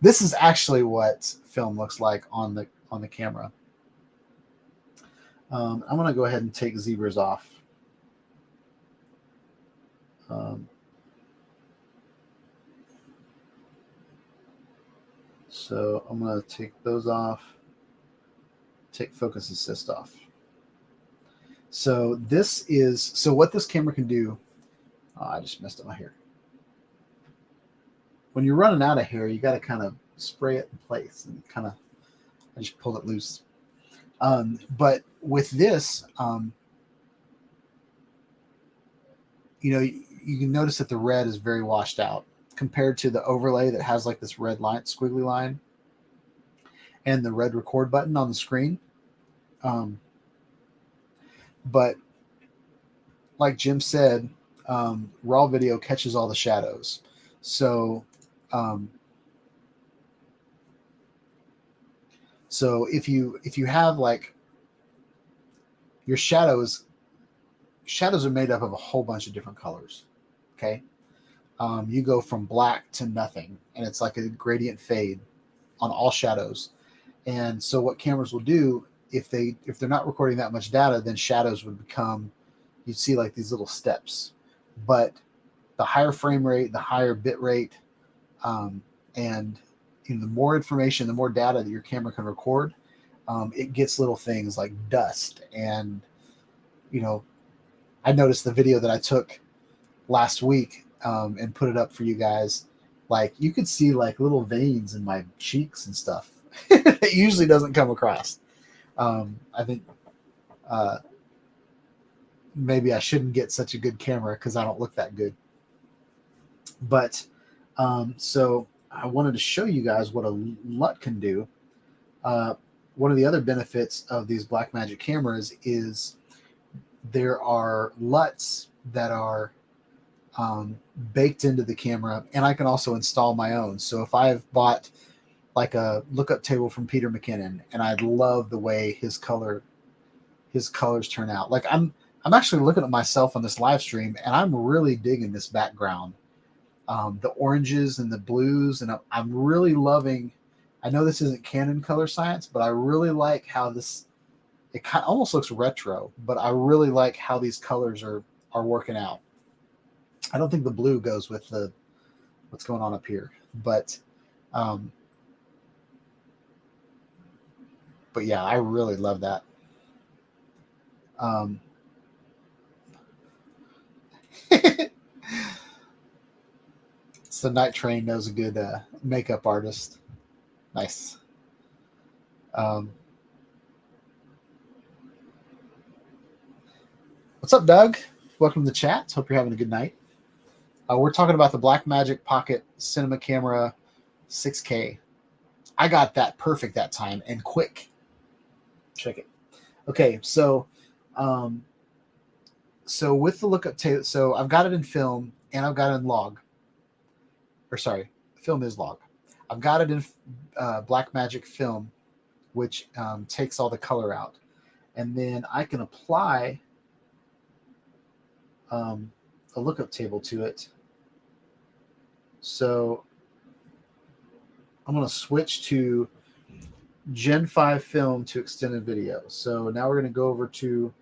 this is actually what film looks like on the camera. I'm going to go ahead and take zebras off. So I'm going to take those off, take focus assist off. So what this camera can do, I just messed up my hair. When you're running out of hair, you got to kind of spray it in place and I just pulled it loose. But with this, you can notice that the red is very washed out compared to the overlay that has like this red line, squiggly line, and the red record button on the screen. But like Jim said, raw video catches all the shadows. So if you have like your shadows are made up of a whole bunch of different colors. Okay. You go from black to nothing, and it's like a gradient fade on all shadows. And so what cameras will do, if they're not recording that much data, then shadows would become, you'd see like these little steps. But the higher frame rate, the higher bit rate, and the more information, the more data that your camera can record, it gets little things like dust. And I noticed the video that I took last week and put it up for you guys. Like you could see like little veins in my cheeks and stuff that usually doesn't come across. I think maybe I shouldn't get such a good camera because I don't look that good. But so I wanted to show you guys what a LUT can do. One of the other benefits of these Blackmagic cameras is there are LUTs that are baked into the camera, and I can also install my own. So if I've bought like a lookup table from Peter McKinnon, and I love the way his colors turn out. Like I'm actually looking at myself on this live stream, and I'm really digging this background, the oranges and the blues, and I'm really loving. I know this isn't Canon color science, but I really like how it kind of almost looks retro, but I really like how these colors are working out. I don't think the blue goes with what's going on up here, but yeah, I really love that. So Night Train knows a good makeup artist. Nice. What's up, Doug? Welcome to the chat. Hope you're having a good night. We're talking about the Blackmagic Pocket Cinema Camera 6K. I got that perfect that time and quick. Check it. Okay, so with the lookup table, so I've got it in film and I've got it in log. Or sorry, film is log. I've got it in Blackmagic Film, which takes all the color out, and then I can apply a lookup table to it. So I'm going to switch to Gen 5 film to extended video. So now we're going to go over to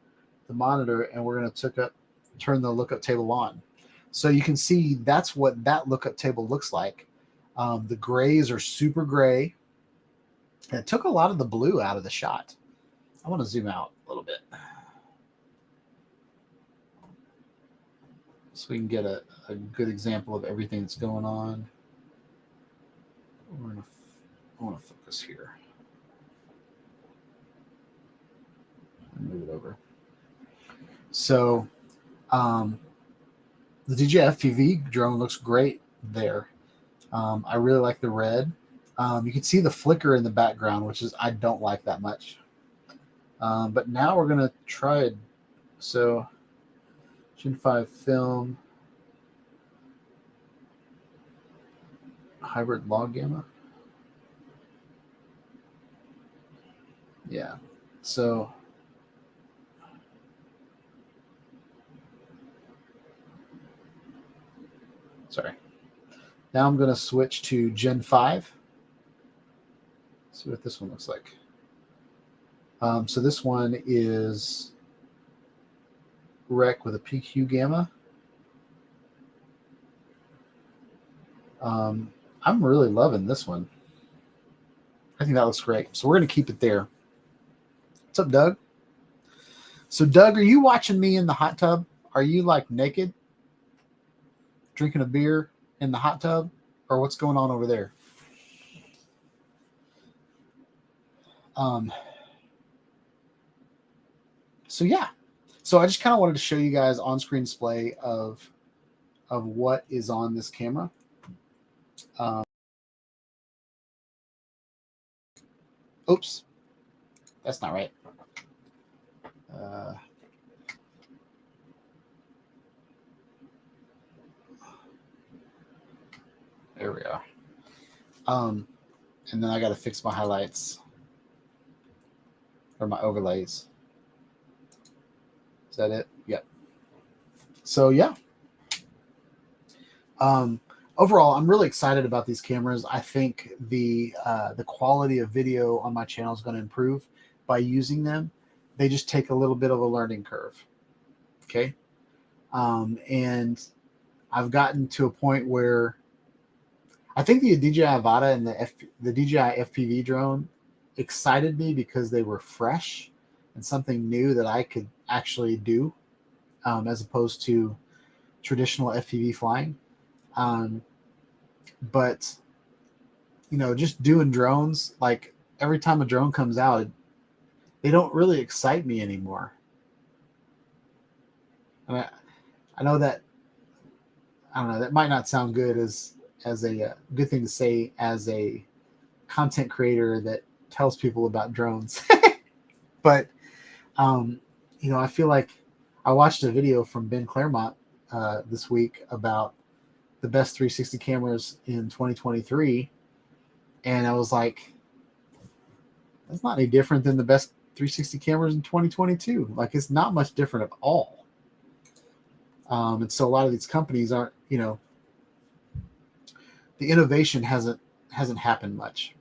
the monitor, and we're going to turn the lookup table on. So you can see that's what that lookup table looks like. The grays are super gray, and it took a lot of the blue out of the shot. I want to zoom out a little bit so we can get a good example of everything that's going on. I want to focus here. Move it over. So the DJI FPV drone looks great there. I really like the red. You can see the flicker in the background, which is I don't like that much. But now we're gonna try it. So Gen 5 film, hybrid log gamma. Yeah. So sorry. Now I'm going to switch to Gen 5. See what this one looks like. So this one is rec with a PQ gamma. I'm really loving this one. I think that looks great. So we're going to keep it there. What's up, Doug? So Doug, are you watching me in the hot tub? Are you like naked, drinking a beer in the hot tub, or what's going on over there? So yeah, so I just kind of wanted to show you guys on-screen display of what is on this camera. Oops, that's not right. There we are. And then I got to fix my highlights or my overlays. Is that it? Yep. So yeah. Overall, I'm really excited about these cameras. I think the quality of video on my channel is going to improve by using them. They just take a little bit of a learning curve. Okay. And I've gotten to a point where I think the DJI Avata and the DJI FPV drone excited me because they were fresh and something new that I could actually do, as opposed to traditional FPV flying. But you know, just doing drones, like every time a drone comes out, they don't really excite me anymore. And I know that, I don't know, that might not sound good as a good thing to say as a content creator that tells people about drones. But you know, I feel like I watched a video from Ben Claremont this week about the best 360 cameras in 2023, and I was like, that's not any different than the best 360 cameras in 2022. Like, it's not much different at all. And so a lot of these companies aren't, you know, the innovation hasn't happened much.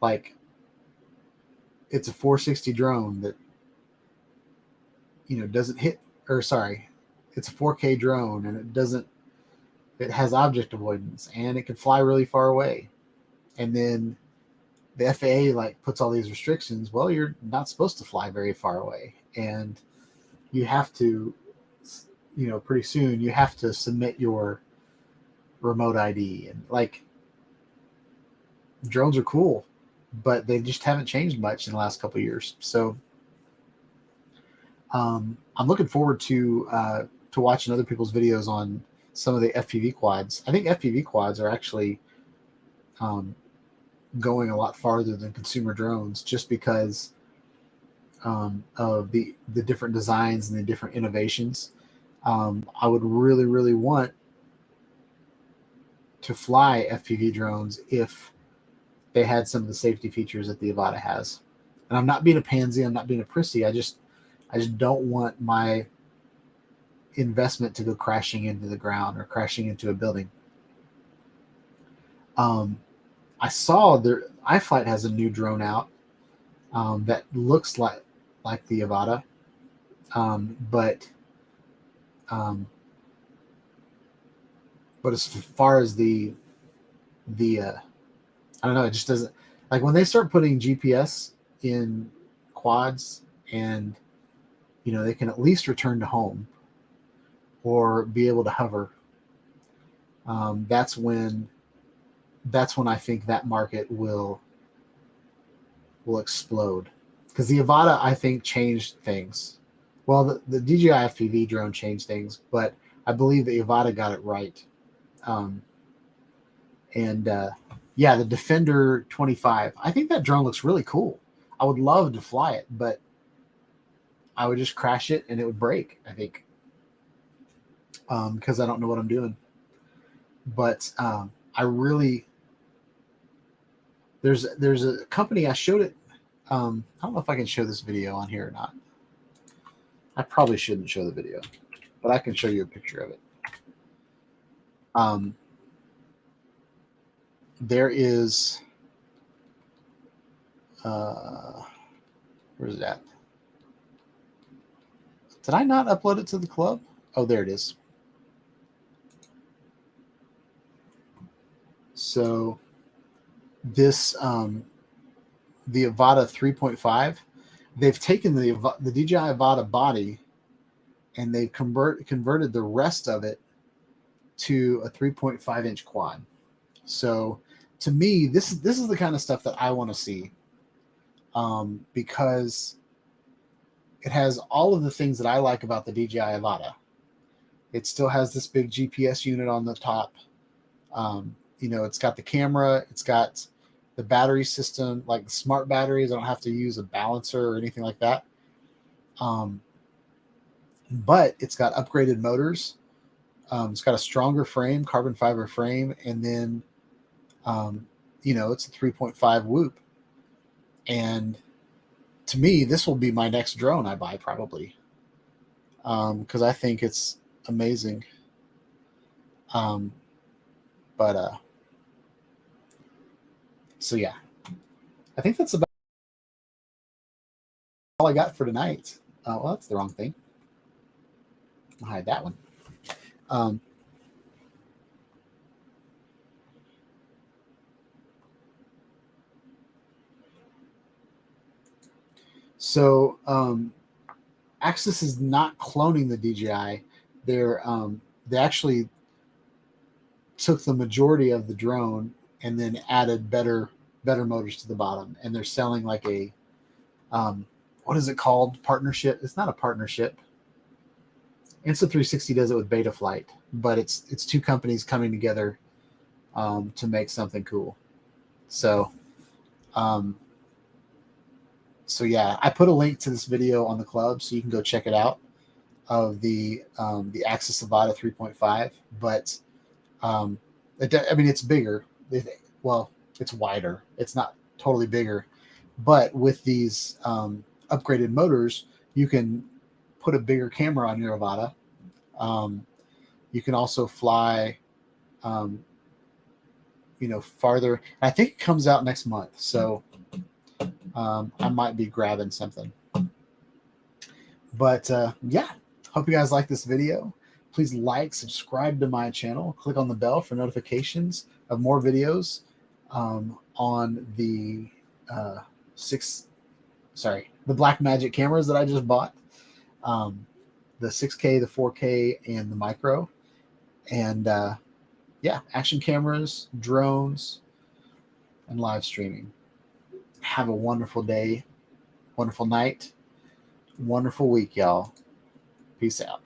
Like, it's a 460 drone that, you know, doesn't hit, or sorry, it's a 4K drone and it has object avoidance and it can fly really far away. And then the FAA like puts all these restrictions. Well, you're not supposed to fly very far away, and you have to, you know, pretty soon you have to submit your remote ID. And like, drones are cool, but they just haven't changed much in the last couple of years. So I'm looking forward to watching other people's videos on some of the FPV quads. I think FPV quads are actually going a lot farther than consumer drones, just because of the different designs and the different innovations. I would really want to fly FPV drones if they had some of the safety features that the Avata has. And I'm not being a pansy, I'm not being a prissy. I just don't want my investment to go crashing into the ground or crashing into a building. I saw their iFlight has a new drone out that looks like the Avata, but as far as the I don't know, it just doesn't, like, when they start putting GPS in quads and, you know, they can at least return to home or be able to hover. That's when I think that market will explode, because the Avata, I think, changed things. Well, the DJI FPV drone changed things, but I believe the Avata got it right. And yeah, the Defender 25. I think that drone looks really cool. I would love to fly it, but I would just crash it and it would break, I think, because I don't know what I'm doing. But I really, there's a company, I showed it. I don't know if I can show this video on here or not. I probably shouldn't show the video, but I can show you a picture of it. There is, where's it at? Did I not upload it to the club? Oh, there it is. So this, the Avata 3.5, they've taken the DJI Avata body and they've converted the rest of it to a 3.5-inch quad. So to me, this is the kind of stuff that I want to see, because it has all of the things that I like about the DJI Avata. It still has this big GPS unit on the top. You know, it's got the camera, it's got the battery system, like the smart batteries. I don't have to use a balancer or anything like that. But it's got upgraded motors. It's got a stronger frame, carbon fiber frame, and then, you know, it's a 3.5 whoop. And to me, this will be my next drone I buy probably, because I think it's amazing. So yeah, I think that's about all I got for tonight. Well, that's the wrong thing. I'll hide that one. So Axis is not cloning the DJI. They actually took the majority of the drone and then added better motors to the bottom. And they're selling like a what is it called? Partnership. It's not a partnership. Insta360 does it with Betaflight, but it's two companies coming together to make something cool. So so yeah, I put a link to this video on the club so you can go check it out, of the Axis Avata 3.5. But I mean, it's bigger. Well, it's wider. It's not totally bigger, but with these upgraded motors, you can put a bigger camera on your Avata. You can also fly, you know, farther. I think it comes out next month, so I might be grabbing something. But yeah, hope you guys like this video. Please like, subscribe to my channel, click on the bell for notifications of more videos on the the Blackmagic cameras that I just bought. The 6K, the 4K, and the micro. And yeah, action cameras, drones, and live streaming. Have a wonderful day, wonderful night, wonderful week, y'all. Peace out.